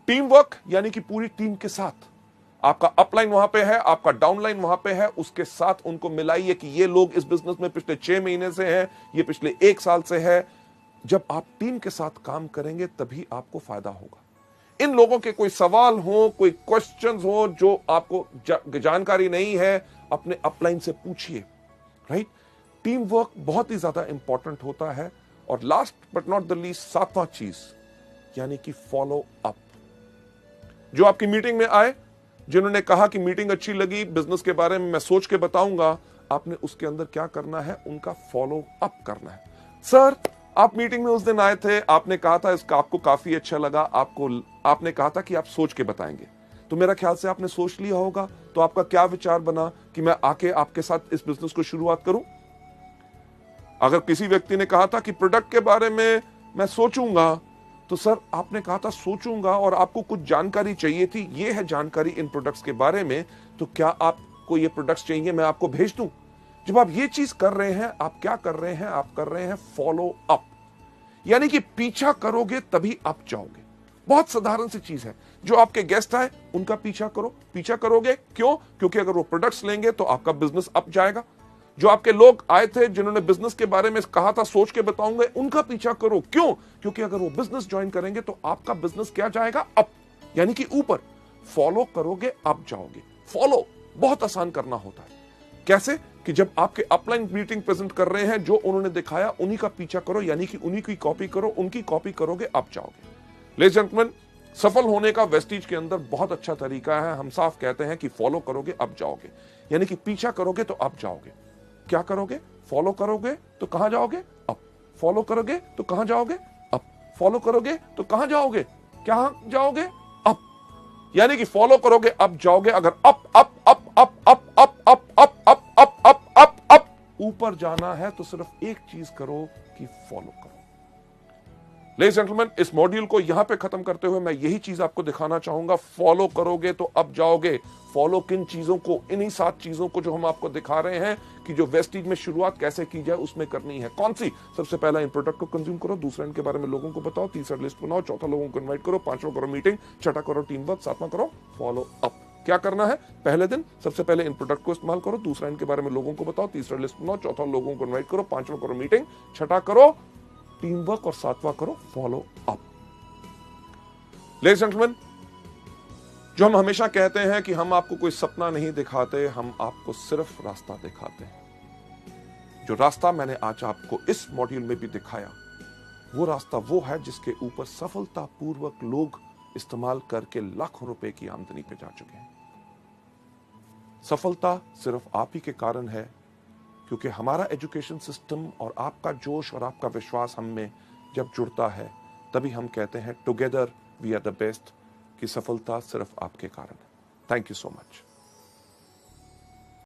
Team work यानी कि पूरी टीम के साथ, आपका अपलाइन वहां पे है, आपका डाउनलाइन वहां पे है, उसके साथ उनको मिलाइए कि ये लोग इस बिजनेस में पिछले 6 महीने से हैं, ये पिछले 1 साल से है। जब आप टीम के साथ काम करेंगे तभी आपको फायदा होगा। इन लोगों के कोई सवाल हो, कोई क्वेश्चंस हो जो आपको जानकारी नहीं है, अपने अपलाइन से पूछिए, राइट। टीम वर्क बहुत ही ज्यादा इंपॉर्टेंट होता है। और last but not the least, 7वां चीज यानी कि फॉलो अप। जो आपकी मीटिंग में आए, जिन्होंने कहा कि मीटिंग अच्छी लगी, बिजनेस के बारे में मैं सोच के बताऊंगा, आपने उसके अंदर क्या करना है, उनका फॉलो अप करना है। सर, आप मीटिंग में उस दिन आए थे, आपने कहा था इसका आपको काफी अच्छा लगा, आपने कहा था कि आप सोच के बताएंगे, तो मेरा ख्याल से आपने सोच लिया होगा। तो आपका क्या विचार बना कि मैं आके आपके साथ इस बिजनेस को शुरुआत करूं? अगर किसी व्यक्ति ने कहा था कि प्रोडक्ट के बारे में मैं सोचूंगा, तो सर आपने कहा था सोचूंगा और आपको कुछ जानकारी चाहिए थी, ये है जानकारी इन प्रोडक्ट्स के बारे में, तो क्या आपको ये प्रोडक्ट्स चाहिए, मैं आपको भेज दूं? जब आप ये चीज कर रहे हैं, आप क्या कर रहे हैं, आप कर रहे हैं फॉलो अप, यानी कि पीछा करोगे तभी आप जाओगे। बहुत साधारण सी चीज है। जो आपके गेस्ट आए उनका पीछा करो। पीछा करोगे क्यों? क्योंकि अगर वो प्रोडक्ट्स लेंगे तो आपका बिजनेस अप जाएगा। जो आपके लोग आए थे जिन्होंने बिजनेस के बारे में कहा था सोच के बताऊंगा, उनका पीछा करो। क्यों? क्योंकि अगर वो बिजनेस ज्वाइन करेंगे तो आपका बिजनेस क्या जाएगा? अप, यानी कि ऊपर। फॉलो करोगे अप जाओगे। फॉलो बहुत आसान करना होता है। कैसे? कि जब आपके अपलाइन मीटिंग प्रेजेंट कर रहे हैं, जो उन्होंने दिखाया उन्हीं का पीछा करो, यानी कि उन्हीं की कॉपी करो, उनकी कॉपी करोगे अप जाओगे। लेडीज एंड जेंटलमैन, सफल होने का वेस्टीज के अंदर बहुत अच्छा तरीका है। हम साफ कहते हैं कि फॉलो करोगे अप जाओगे, यानी कि पीछा करोगे तो अप जाओगे। क्या करोगे? फॉलो करोगे तो कहां जाओगे? अप। फॉलो करोगे तो कहां जाओगे? अप। फॉलो करोगे तो कहां जाओगे? क्या जाओगे? अप। यानी कि फॉलो करोगे अप जाओगे। अगर up up up up up up up up up up up up up ऊपर जाना है तो सिर्फ एक चीज करो कि फॉलो करो। लेडीज एंड जेंटलमैन, इस मॉड्यूल को यहां पे खत्म करते हुए मैं यही चीज आपको दिखाना चाहूंगा। फॉलो करोगे तो अब जाओगे। फॉलो किन चीजों को? इन्हीं 7 चीजों को जो हम आपको दिखा रहे हैं कि जो वेस्टीज में शुरुआत कैसे की जाए उसमें करनी है। कौन सी? सबसे पहला इन प्रोडक्ट को कंज्यूम करो, दूसरा इनके बारे में लोगों को बताओ, तीसरा लिस्ट बनाओ, चौथा लोगों को इन्वाइट करो, 5वां करो मीटिंग, छठा करो टीम वर्क, 7वां करो फॉलो अप। क्या करना है? पहले दिन सबसे पहले इन प्रोडक्ट को इस्तेमाल करो, दूसरा इनके बारे में लोगों को बताओ, तीसरा लिस्ट बनाओ, चौथा लोगों को इन्वाइट करो, 5वां करो मीटिंग, छठा करो टीम वर्क और 7वां करो follow up. Ladies and gentleman, जो हम हमेशा कहते हैं कि हम आपको कोई सपना नहीं दिखाते, हम आपको सिर्फ रास्ता दिखाते हैं। जो रास्ता मैंने आज आपको इस मॉड्यूल में भी दिखाया, वो रास्ता वो है जिसके ऊपर सफलतापूर्वक लोग इस्तेमाल करके लाखों रुपए की आमदनी पे जा चुके हैं। सफलता सिर्फ आप ही के कारण है, क्योंकि हमारा एजुकेशन सिस्टम और आपका जोश और आपका विश्वास हम में जब जुड़ता है, तभी हम कहते हैं together we are the best, कि सफलता सिर्फ आपके कारण है। Thank you so much.